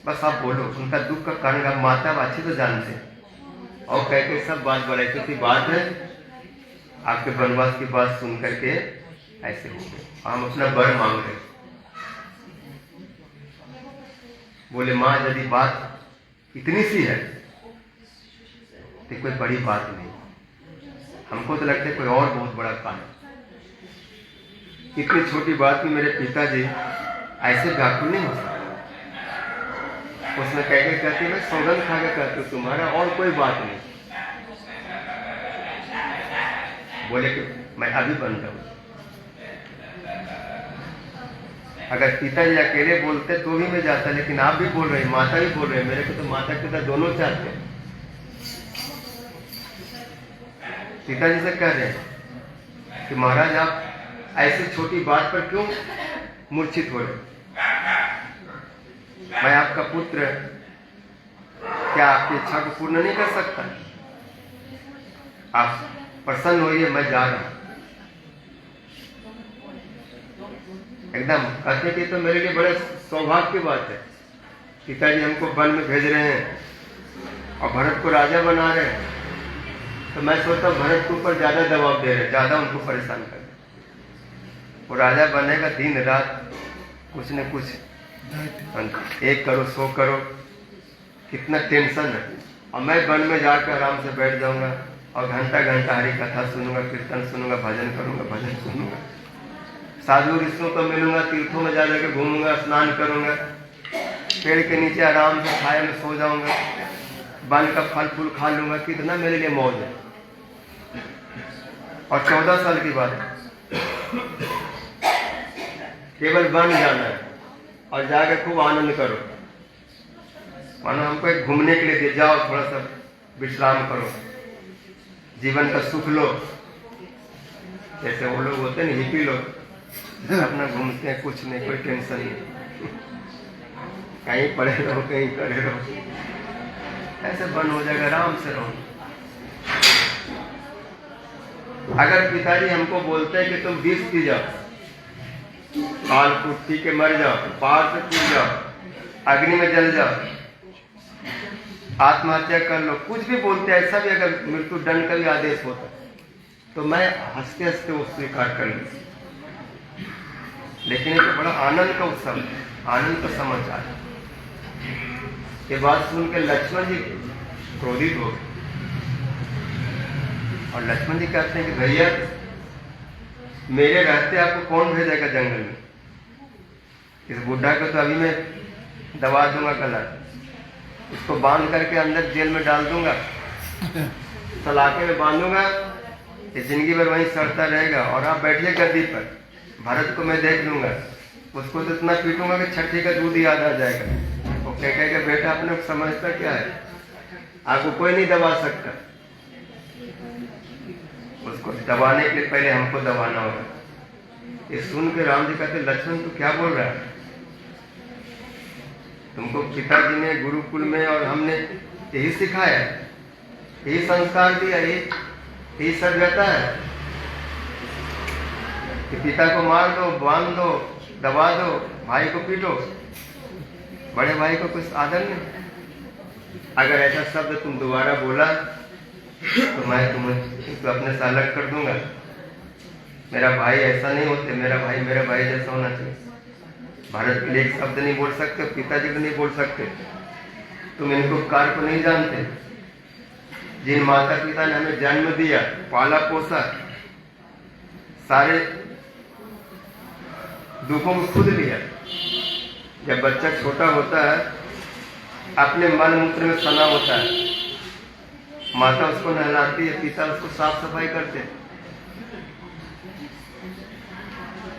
[SPEAKER 4] बस आप बोलो, उनका दुख का कारण आप माता अच्छी तो जानते हैं। और कैकेयी सब बात बोला, ऐसी बात है आपके वनवास की बात सुन करके ऐसे हो गए, हम अपना वर मांग रहे। बोले माँ यदि बात इतनी सी है तो कोई बड़ी बात नहीं, हमको तो लगता है कोई और बहुत बड़ा काम। इतनी छोटी बात में मेरे पिताजी ऐसे व्याकुल नहीं हो सकते। उसमें कैकेयी कहती मैं सौगंध खा के कहती हूँ तुम्हारा और कोई बात नहीं। बोले कि मैं अभी बन जाऊं। अगर पिताजी अकेले बोलते तो भी मैं जाता, लेकिन आप भी बोल रहे हैं, माता भी बोल रहे हैं, मेरे को तो माता पिता दोनों चाहते हैं। पिताजी से कह रहे हैं कि महाराज आप ऐसी छोटी बात पर क्यों मूर्छित हो रहे? मैं आपका पुत्र, क्या आपकी इच्छा को पूर्ण नहीं कर सकता? आप प्रसन्न होइए, मैं जा रहा हूं। एकदम कहते कि तो मेरे लिए बड़े सौभाग्य की बात है, पिताजी हमको वन में भेज रहे हैं और भरत को राजा बना रहे हैं। तो मैं सोचता हूँ भरत के ऊपर ज्यादा दबाव दे रहे, ज्यादा उनको परेशान कर रहे। वो राजा बनेगा, दिन रात कुछ न कुछ, 1 करो 100 करो, कितना टेंशन है। और मैं वन में जाकर आराम से बैठ जाऊंगा और घंटा घंटा हरी कथा सुनूंगा, कीर्तन सुनूंगा, भजन करूंगा, भजन सुनूंगा, साधु ऋषियों को मिलूंगा, तीर्थों में जाकर घूमूंगा, स्नान करूंगा, पेड़ के नीचे आराम से छाया में सो जाऊंगा, वन का फल फूल खा लूंगा। कितना मेरे लिए मौज है। और 14 साल की बात है, केवल वन जाना है और जाकर खूब आनंद करो। मानो हमको एक घूमने के लिए दे, जाओ थोड़ा सा विश्राम करो, जीवन का सुख लो। जैसे वो लोग होते हैं हिप्पी लोग, अपना घूमते हैं, कुछ नहीं, कोई टेंशन नहीं, कहीं पड़े रहो, कहीं करे रहो, ऐसे बंद हो जाएगा, आराम से रहो। अगर पिताजी हमको बोलते हैं कि तुम 20 पी जाओ, काल कूद पी के मर जाओ, पहाड़ से कूद जाओ, अग्नि में जल जाओ, आत्महत्या कर लो, कुछ भी बोलते हैं। ऐसा भी अगर मृत्यु दंड का भी आदेश होता तो मैं हंसते हंसते वो स्वीकार कर लूँ। लेकिन ये तो बड़ा आनंद का उत्सव है, आनंद का समाचार है। ये बात सुन के लक्ष्मण जी क्रोधित हो गए और लक्ष्मण जी कहते हैं कि भैया मेरे रहते आपको कौन भेजेगा जंगल में? इस बुढ़ा को तो अभी मैं दबा दूंगा गला, उसको बांध करके अंदर जेल में डाल दूंगा, सलाखे में बांधूंगा, ये जिंदगी भर वहीं सड़ता रहेगा और आप बैठिए गद्दी पर, भारत को मैं देख लूंगा। उसको तो इतना पीटूंगा कि छठी का दूध याद आ जाएगा। वो कहेगा बेटा अपने को समझता क्या है, आपको कोई नहीं दबा सकता। उसको दबाने के लिए पहले हमको दबाना होगा। ये सुन के राम जी कहते लक्ष्मण तू क्या बोल रहा है? तुमको पिताजी ने गुरुकुल में और हमने यही सिखाया, यही संस्कार दिया, यही सभ्यता है कि पिता को मार दो, बांध दो, दबा दो, भाई को पीटो, बड़े भाई को कुछ आदर नहीं। अगर ऐसा शब्द तुम दोबारा बोला तो मैं तुम्हें तो अपने से अलग कर दूंगा। मेरा भाई ऐसा नहीं होते, मेरा भाई जैसा होना चाहिए। भारत के लिए एक शब्द नहीं बोल सकते, पिताजी को नहीं बोल सकते। तुम इनको उपकार को नहीं जानते। जिन माता पिता ने हमें जन्म दिया, पाला पोसा, सारे दुखों को खुद लिया। जब बच्चा छोटा होता है अपने मल मूत्र में सना होता है, माता उसको नहलाती है, पिता उसको साफ सफाई करते हैं।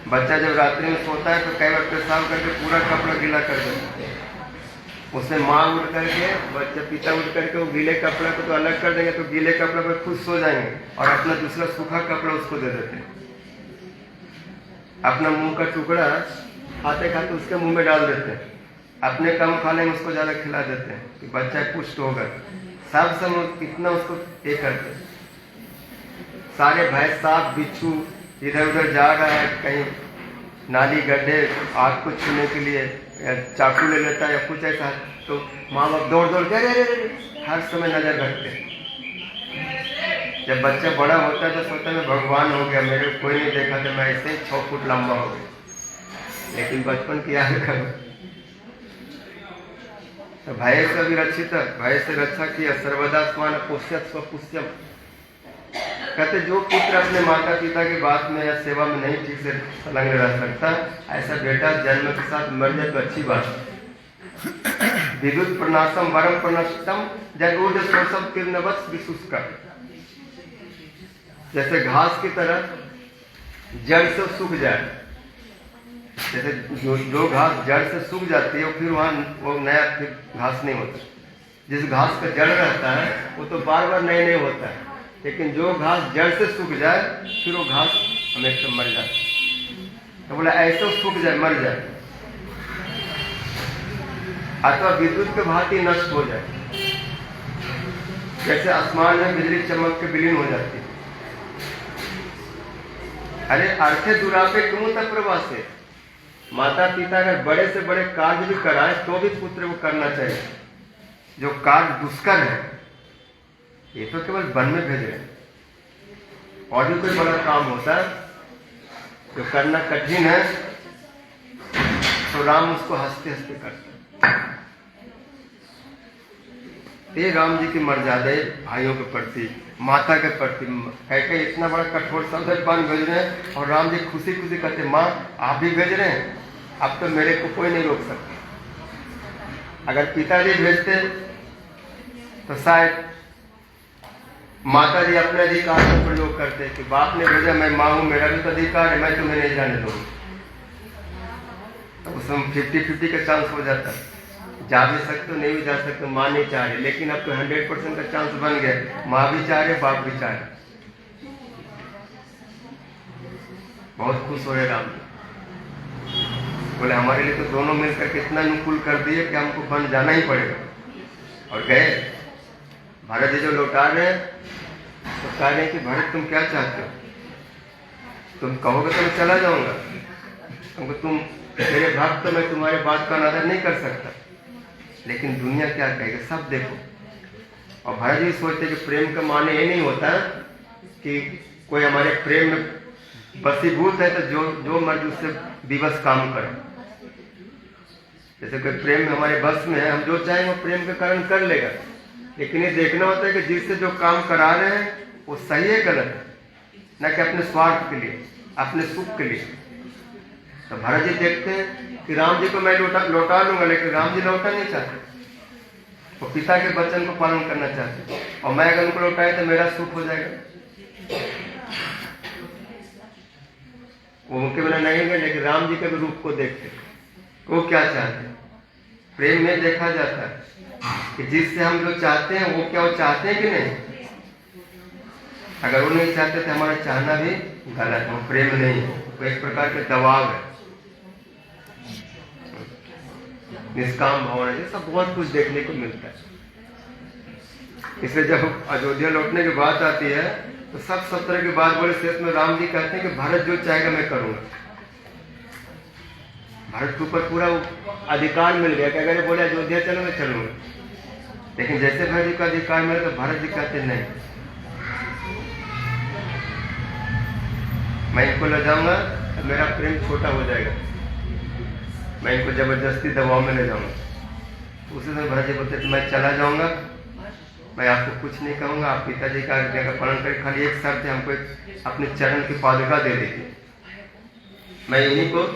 [SPEAKER 4] बच्चा जब रात्रि में सोता है तो कई बार पेशाब करके पूरा कपड़ा गीला कर देता है। उससे माँ उठ करके बच्चा पिता उठ करके वो गीले कपड़ा को तो अलग कर देंगे, तो गीले कपड़े पर खुद सो जाएंगे और अपना दूसरा सूखा कपड़ा उसको दे देते हैं। अपना मुंह का टुकड़ा खाते खाते उसके मुंह में डाल देते हैं। अपने कम खाने में उसको ज्यादा खिला देते हैं कि बच्चा पुष्ट होगा। सब समय कितना उसको ये करते हैं। सारे भय, सांप, बिच्छू इधर उधर जा रहा है, कहीं नाली गड्ढे आग को छूने के लिए चाकू ले लेता है या कुछ ऐसा, तो माँ बाप दौड़ दौड़ के हर समय नजर रखते हैं। जब बच्चा बड़ा होता है तो सोचता है मैं भगवान हो गया, मेरे को कोई नहीं देखा तो मैं ऐसे ही 6 फुट लंबा हो गया। लेकिन बचपन की याद करो तो भय से भी रक्षित, भय से रक्षा किया। सर्वदा स्वान पोष्यत स्वपुष्यम। कहते जो पुत्र अपने माता पिता की बात में या सेवा में नहीं ठीक से संलग्न रह सकता, ऐसा बेटा जन्म के साथ मर जाए तो अच्छी बात है। विद्युत प्रणाशम वरम प्रणाशम जन शोषम तीर्णवत्स विशुष्का। जैसे घास की तरह जड़ से सूख जाए, जैसे जो घास जड़ से सूख जाती है फिर वहां वो नया फिर घास नहीं होता। जिस घास का जड़ रहता है वो तो बार बार नए होता है, लेकिन जो घास जड़ से सूख जाए फिर वो घास हमेशा मर जाए। तो बोला ऐसा सूख जाए, मर जाए, अथवा विद्युत के भांति नष्ट हो जाए। जैसे आसमान में बिजली चमक के विलीन हो जाती है। अरे अर्थे दुरापे क्यों तक प्रवासे। माता पिता अगर बड़े से बड़े कार्य भी कराए तो भी पुत्र को करना चाहिए। जो कार्य दुष्कर है ये तो केवल वन में भेज रहे हैं, और भी कोई बड़ा काम होता है जो करना कठिन है तो राम उसको हंसते हंसते करते हैं। ये राम जी की मर्यादा भाइयों के प्रति, माता के प्रति। कह इतना बड़ा कठोर शब्द पान भेज रहे हैं और राम जी खुशी खुशी कहते माँ आप भी भेज रहे हैं, अब तो मेरे को कोई नहीं रोक सकता। अगर पिताजी भेजते तो शायद माता जी अपने अधिकार का प्रयोग करते कि बाप ने भेजा, मैं माँ हूं, मेरा भी तो अधिकार है, मैं तुम्हें नहीं जाने दूंगा। तो उसमें 50-50 का चांस हो जाता है। जा भी सकते हो, नहीं भी जा सकते, माँ नहीं चाह रही, लेकिन अब तो 100% का चांस बन गया। माँ भी चाह रहे, बाप भी चाह रहे। बहुत खुश हो रहे राम। बोले हमारे लिए तो दोनों मिलकर कितना अनुकूल कर दिए कि हमको बन जाना ही पड़ेगा। और गए। भारत जी जो लौटा रहे तो कह रहे कि भारत तुम क्या चाहते हो? तुम कहोगे तो मैं चला जाऊंगा, क्योंकि तुम मेरे भक्त, तो मैं तुम्हारे बात का अनादर नहीं कर सकता। लेकिन दुनिया क्या कहेगी, सब देखो। और भरत जी सोचते कि प्रेम का माने ये नहीं होता कि कोई हमारे प्रेम में बसीभूत है तो जो मर्जी उससे विवश काम करो। जैसे कोई प्रेम हमारे बस में है, हम जो चाहें वो प्रेम के कारण कर लेगा, लेकिन ये देखना होता है कि जिससे जो काम करा रहे हैं वो सही है गलत है, न कि अपने स्वार्थ के लिए, अपने सुख के लिए। तो भरत जी देखते हैं कि राम जी को मैं लौटा लूंगा, लेकिन राम जी लौटा नहीं चाहते, वो पिता के वचन को पालन करना चाहते, और मैं अगर उनको लौटाए तो मेरा सुख हो जाएगा। वो उनके बिना नहीं गए, लेकिन राम जी के भी रूप को देखते, वो क्या चाहते हैं। प्रेम में देखा जाता है कि जिससे हम जो चाहते हैं वो क्या वो चाहते हैं कि नहीं। अगर वो नहीं चाहते तो हमारा चाहना भी गलत है, प्रेम नहीं है, वो एक प्रकार के दबाव है, निष्काम भावना, ये सब बहुत कुछ देखने को मिलता है। इसलिए जब अयोध्या लौटने की बात आती है तो सब तरह की बात बोले, शेष में राम जी कहते हैं कि भारत जो चाहेगा मैं करूंगा। भारत के ऊपर पूरा अधिकार मिल गया कि अगर ये बोले अयोध्या चलो मैं चलूंगा, लेकिन जैसे भारत जी का अधिकार मिले तो भारत जी कहते नहीं, मैं इनको ले जाऊंगा तो मेरा प्रेम छोटा हो जाएगा, मैं इनको जबरदस्ती दबाव में ले जाऊंगा। उसी समय भरत जी बोलते मैं चला जाऊंगा, मैं आपको कुछ नहीं कहूंगा, आप पिताजी का आज्ञा का पालन करें, खाली एक शर्त है, हमको अपने चरण की पादुका दे दीजिए, मैं इन्हीं को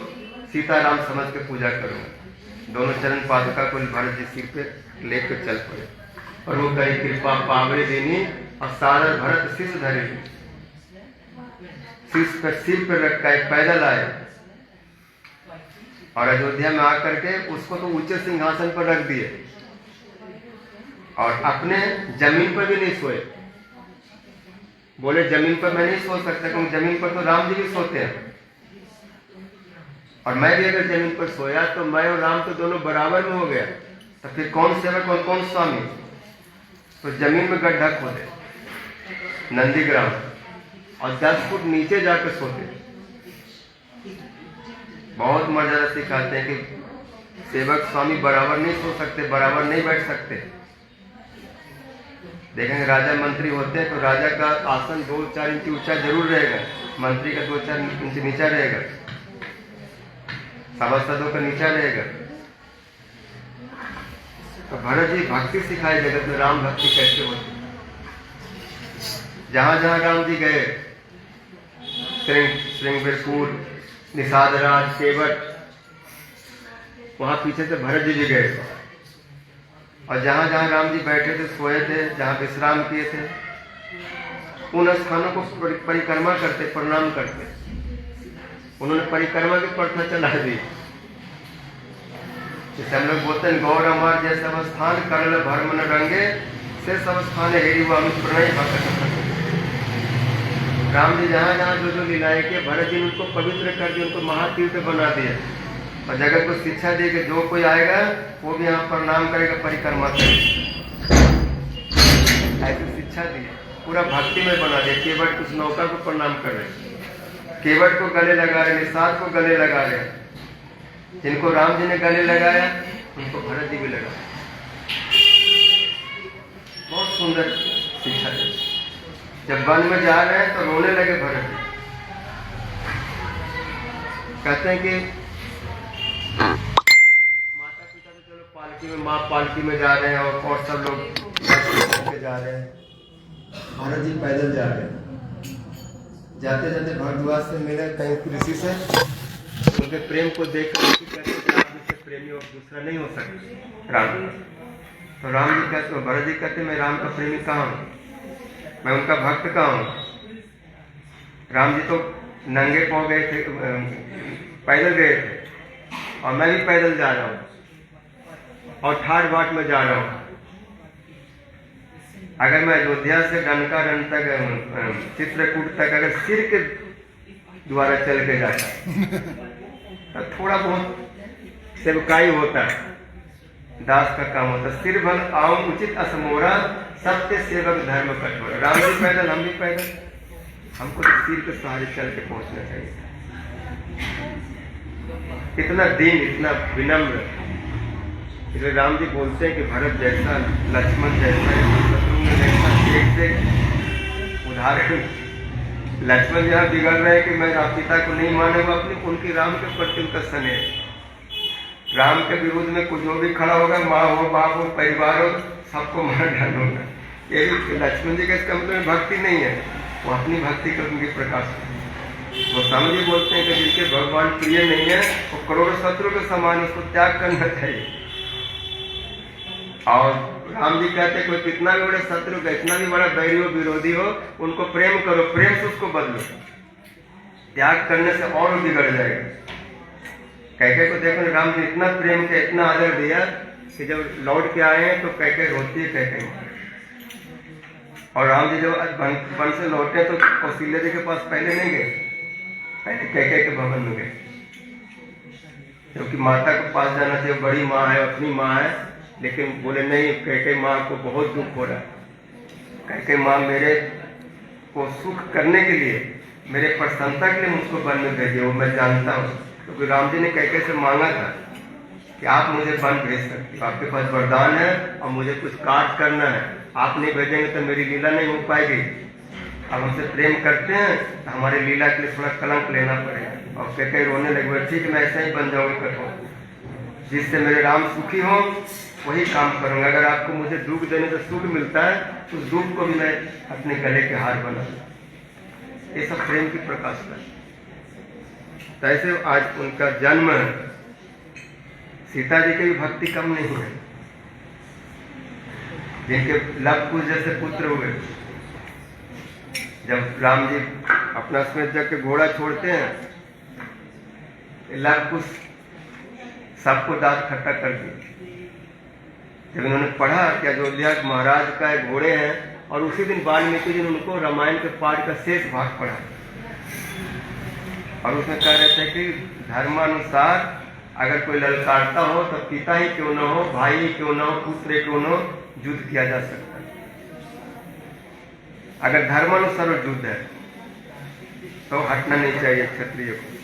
[SPEAKER 4] सीताराम समझ के पूजा करूंगा। दोनों चरण पादुका को भरत जी सिर पे लेकर चल पड़े, और वो कही कृपा पावरे देनी और सारा भरत शीश धरे, सिर पर रखा एक पैदल आए, और अयोध्या में आकर के उसको तो ऊंचे सिंहासन पर रख दिए, और अपने जमीन पर भी नहीं सोए। बोले जमीन पर मैं नहीं सो सकता, क्योंकि जमीन पर तो राम जी भी सोते हैं, और मैं भी अगर जमीन पर सोया तो मैं और राम तो दोनों बराबर में हो गया, तो फिर कौन सेवक और कौन स्वामी। तो जमीन में गड्ढा खोदे नंदीग्राम, और 10 फुट नीचे जाकर सोते। बहुत मर्यादा सिखाते हैं कि सेवक स्वामी बराबर नहीं सो सकते, बराबर नहीं बैठ सकते। देखेंगे राजा मंत्री होते हैं तो राजा का आसन 2-4 इंच ऊंचा जरूर रहेगा, मंत्री का 2-4 इंच नीचा रहेगा, सभासदों का नीचा रहेगा। तो भरत जी भक्ति सिखाए जगत में, राम भक्ति कैसे होती। जहां जहां राम जी गए, श्रृंगवीरपुर, निषादराज, केवट, वहां पीछे से भरत जी भी गए, और जहां जहां राम जी बैठे थे, सोए थे, जहां विश्राम किए थे, उन स्थानों को परिक्रमा करते, प्रणाम करते। उन्होंने परिक्रमा की प्रथा चला दी। जैसे हम लोग बोलते हैं गौर अमर जैसे स्थान करल भरम न रंगे से सब स्थान हेरी वामी प्रणय भक्त। राम जी जहाँ जहाँ जो लीलाएं किए, भरत जी ने उनको पवित्र कर दिया, उनको महातीर्थ बना दिया, और जगत को शिक्षा दी कि जो कोई आएगा वो भी यहाँ प्रणाम करेगा, परिक्रमा करेगा। ऐसी शिक्षा दी, पूरा भक्ति में बना दिया। केवट कुछ नौकर को प्रणाम कर रहे, केवट को गले लगा रहे, निषाद को गले लगा रहे। जिनको राम जी ने गले लगाया उनको भरत जी भी लगा। बहुत सुंदर शिक्षा दी। जब वन में जा रहे हैं तो रोने लगे भरत जी। कहते हैं कि माता पिता तो चलो पालकी में, माँ पालकी में जा रहे हैं, और सब लोग जा रहे हैं, भरत जी पैदल जा रहे हैं। जाते जाते भारद्वाज से मिले कहीं ऋषि से, उनके प्रेम को देख कर प्रेमी और दूसरा नहीं हो सकता राम। तो राम जी कहते, भरत जी कहते मैं राम का प्रेमी कहाँ हूँ, मैं उनका भक्त कहाँ हूँ। राम जी तो नंगे पाँव गए थे, पैदल गए थे, और मैं भी पैदल जा रहा हूँ, और ठाट बाट में जा रहा हूँ। अगर मैं अयोध्या से डंकारण तक, चित्रकूट तक अगर सिर के द्वारा चल के जाता तो थोड़ा बहुत सेवकाई होता है, दास का काम होता। सिर भल आऊं उचित असमोरा, सत्य सेवक धर्म कठोर। राम जी पैदल, हम भी पैदल, हमको तो सिर के सहारे चल के पहुंचना चाहिए। इतना दीन, इतना विनम्र, इसलिए राम जी बोलते हैं कि भरत जैसा, लक्ष्मण जैसा, शत्रुघ्न जैसा, एक से उदाहरण। लक्ष्मण जहाँ बिगड़ रहे हैं कि मैं राम पिता को नहीं मानूंगा, अपनी उनकी राम के प्रति उनका स्नेह, राम के विरोध में कुछ जो भी खड़ा होगा, माँ हो, बाप हो, परिवार हो, सबको मार डालूंगा। ये भी लक्ष्मण जी के इसका मतलब भक्ति नहीं है, वो अपनी भक्ति का उनकी प्रकाश है। वो स्वामी जी बोलते हैं कि जिनके भगवान प्रिय नहीं है वो करोड़ों शत्रु के समान, उसको त्याग करना चाहिए। और राम जी कहते हैं कोई कितना भी बड़े शत्रु का, इतना भी बड़ा बैरी हो, विरोधी हो, उनको प्रेम करो, प्रेम से उसको बदलो। त्याग करने से और बिगड़ जाएगा। कैके को देखो, राम जी इतना प्रेम के, इतना आदर दिया कि जब लौट के आए हैं तो कैके रोती है, कैके। और राम जी जब वन से लौटे तो कौशल्या जी के पास पहले नहीं गए, पहले कैके के भवन में गए, क्योंकि माता के पास जाना चाहिए, बड़ी माँ है, अपनी माँ है। लेकिन बोले नहीं, कैके माँ को बहुत दुख हो रहा है। कैके माँ मेरे को सुख करने के लिए, मेरे प्रसन्नता के लिए मुझको वन में भेजे, वो मैं जानता हूँ। क्योंकि राम जी ने कैके से मांगा था कि आप मुझे वन भेज सकते हो, आपके पास वरदान है और मुझे कुछ कार्य करना है, आप नहीं भेजेंगे तो मेरी लीला नहीं हो पाएगी। अब हमसे प्रेम करते हैं तो हमारी लीला के लिए थोड़ा कलंक लेना पड़ेगा। और कैके रोने लगे, ठीक मैं ऐसा ही बन जाऊंगा, कठोर, जिससे मेरे राम सुखी हो वही काम करूंगा। अगर आपको मुझे दुख देने से सुख मिलता है तो उस दुख को भी मैं अपने गले के हार बनाऊंगा। ये सब प्रेम की प्रकाशता है। तो ऐसे आज उनका जन्म है, सीता जी की भी भक्ति कम नहीं है, जिनके लव कुश जैसे पुत्र हुए। जब राम जी अपना श्वेत जग के घोड़ा छोड़ते हैं, लव कुश सबको दांत खट्टा कर दिया। जब उन्होंने पढ़ा कि अयोध्या महाराज का घोड़े हैं, और उसी दिन वाल्मीकि जी ने उनको रामायण के पाठ का शेष भाग पढ़ा, और उसमें कह रहे थे कि धर्मानुसार अगर कोई ललकारता हो तो पिता ही क्यों न हो, भाई ही क्यों न हो, पुत्र क्यों न हो, युद्ध किया जा सकता है। अगर धर्मानुसार युद्ध है तो हटना नहीं चाहिए क्षत्रिय को।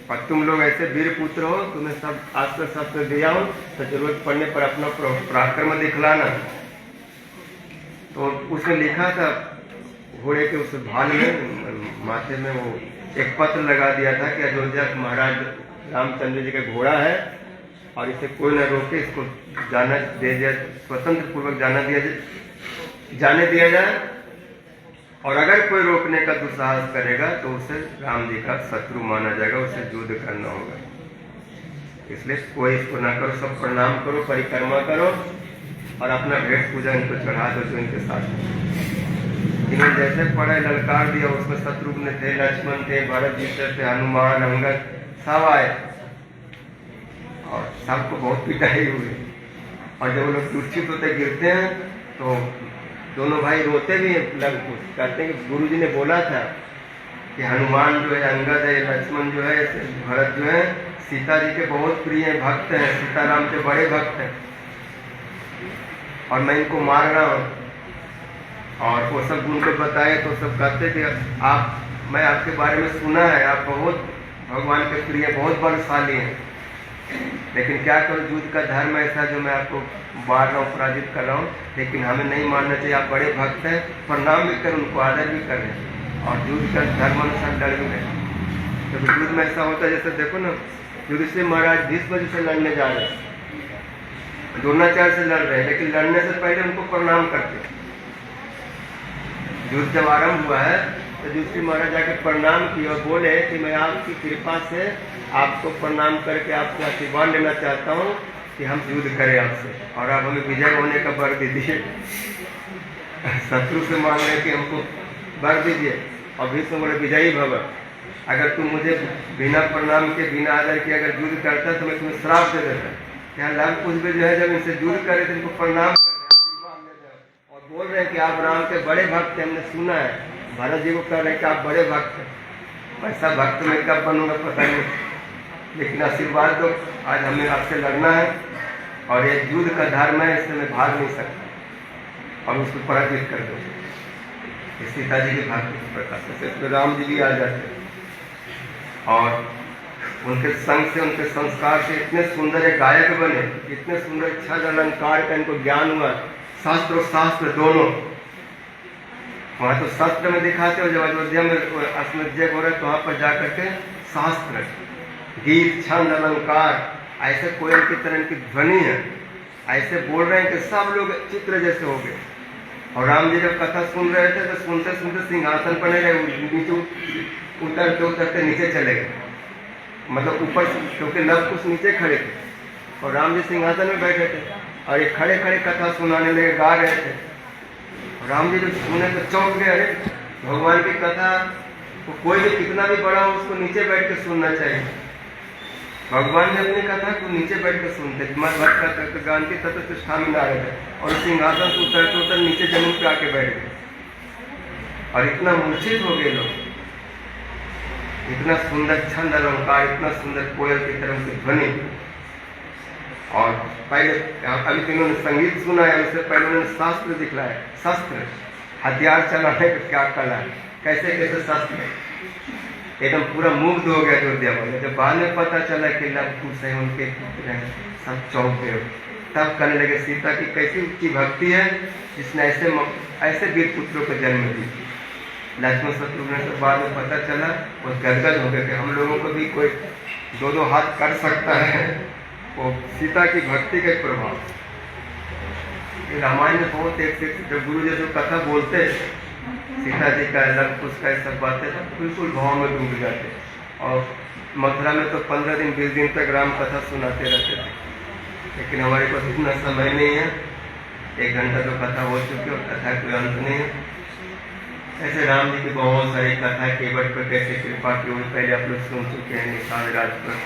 [SPEAKER 4] और तुम लोग ऐसे वीर पुत्र हो, तुम्हें सब अस्त्र शस्त्र दिया हो, तो जरूरत पड़ने पर अपना पराक्रम दिखलाना। तो उसमें लिखा था घोड़े के उस भाल में, माथे में वो एक पत्र लगा दिया था कि अयोध्या महाराज रामचंद्र जी का घोड़ा है और इसे कोई न रोके, इसको जाना दे दिया, स्वतंत्र पूर्वक जाने दिया जाए। और अगर कोई रोकने का दुस्साहस करेगा तो उसे राम जी का शत्रु माना जाएगा, उसे युद्ध करना होगा। इसलिए कोई इसको ना करो, सब प्रणाम करो, परिक्रमा करो और अपना भेंट पूजा इनको चढ़ा दो। जो इनके साथ इन्होंने जैसे पढ़े ललकार दिया, उसमें शत्रुघ्न थे, लक्ष्मण थे, भरत जी थे, हनुमान, अंगद सब आए और सबको बहुत पिटाई हुई। और जब लोग मूर्छित होते गिरते हैं तो दोनों भाई रोते भी कहते हैं कि गुरु जी ने बोला था कि हनुमान जो है, अंगद है, लक्ष्मण जो है, भरत जो है, सीता जी के बहुत प्रिय भक्त हैं, सीताराम के बड़े भक्त हैं, और मैं इनको मार रहा हूँ। और वो सब गुण को बताए तो सब कहते कि मैं आपके बारे में सुना है, आप बहुत भगवान के प्रिय, बहुत बलशाली हैं, लेकिन क्या करूं, युद्ध का धर्म ऐसा जो मैं आपको मार रहा हूँ, पराजित कर रहा हूँ, लेकिन हमें नहीं मानना चाहिए। आप बड़े भक्त हैं, प्रणाम भी करें, उनको आदर भी करें और युद्ध का धर्म अनुसार लड़ भी रहे। तो युद्ध में ऐसा होता है, जैसे देखो ना, युधिष्ठिर महाराज भीष्म जी से लड़ने जा रहे हैं, द्रोणाचार्य से लड़ रहे हैं, लेकिन लड़ने से पहले उनको प्रणाम करते। युद्ध जब आरंभ हुआ है तो युधिष्ठिर महाराज जाकर प्रणाम किए और बोले कि मैं आपकी कृपा से आपको प्रणाम करके आपसे आशीर्वाद लेना चाहता हूँ कि हम युद्ध करें आपसे, और आप हमें विजय होने का वर दीजिए। शत्रु से मांग रहे कि हमको वर दीजिए, और भीष्म बोले विजयी भव, अगर तुम मुझे बिना प्रणाम के, बिना आदर के अगर युद्ध करता तो मैं तुम्हें श्राप दे देता। यहाँ लाभ कुछ भी जो है, जब इनसे युद्ध करे तो इनको प्रणाम कर रहे हैं और बोल रहे हैं कि आप राम के बड़े भक्त हैं, हमने सुना है। भरत जी को कह रहे हैं कि आप बड़े भक्त हैं। ऐसा भक्त में कब बनूंगा पता नहीं, लेकिन आशीर्वाद दो, आज हमें आपसे लड़ना है और ये युद्ध का धर्म है, इससे मैं भाग नहीं सकता, और उसको पराजित कर दो। सीता जी के भाग्य के प्रकाश से तो राम जी भी आ जाते और उनके संग से, उनके संस्कार से इतने सुंदर एक गायक बने, इतने सुंदर छंद अलंकार का इनको ज्ञान हुआ, शास्त्र और शास्त्र दोनों। वहाँ तो शास्त्र में दिखाते हो, जब अयोध्या में अस्मज्जय हो रहा है तो वहाँ पर जाकर के शास्त्र, गीत, छंद, अलंकार, ऐसे कोयल की तरह इनकी ध्वनि है, ऐसे बोल रहे हैं कि सब लोग चित्र जैसे हो गए। और राम जी जब कथा सुन रहे थे तो सुनते सुनते सिंहासन पर नहीं रहे, नीचे उतरते उतरते नीचे चले गए, मतलब ऊपर, क्योंकि लव कुछ नीचे खड़े थे और राम जी सिंहासन में बैठे थे और ये खड़े खड़े कथा सुनाने लगे, गा रहे थे। और राम जी जब सुने तो चौंक गए, अरे भगवान की कथा तो कोई भी कितना भी बड़ा हो उसको नीचे बैठ के सुनना चाहिए। भगवान ने अपनी कथा को नीचे बैठ कर सुनते, गांधी तत्व में आ रहे थे और सिंहासन से उतर उतर नीचे जमीन पे आके बैठ गए और इतना मूर्छित हो गए लोग। इतना सुंदर छंद अलंकार, इतना सुंदर कोयल की तरह की ध्वनि। और पहले अभी तो इन्होंने संगीत सुना है, उससे पहले उन्होंने शास्त्र दिखलाया, शस्त्र, हथियार चलाने का क्या कला है, कैसे कैसे शस्त्र, एकदम पूरा मुग्ध हो गया अयोध्या वाले। जब बाद में पता चला कि लव कुश है, उनके पुत्र हैं, सब चौंक गए। तब कहने लगे सीता की कैसी उच्च भक्ति है जिसने ऐसे वीर पुत्रों को जन्म दी। लक्ष्मण शत्रुघ्न से बाद में पता चला, वो गदगद हो गए कि हम लोगों को भी कोई दो दो हाथ कर सकता है। वो सीता की भक्ति का एक प्रभाव। रामायण में बहुत एक जब गुरु जी जो कथा बोलते सीता जी का, लव कुश का, सब बातें बिल्कुल भाव में डूब जाते। और मथुरा में तो 15 दिन 20 दिन तक राम कथा सुनाते रहते थे, लेकिन हमारे पास इतना समय नहीं है, 1 घंटा तो कथा हो चुकी और कथा कोई अंत नहीं है। ऐसे राम जी की बहुत सारी कथा केवट पर कैसे कृपा की हुई पहले आप लोग सुन चुके हैं, निशान राज पर।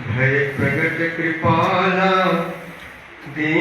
[SPEAKER 4] भय प्रगट कृपाला दीन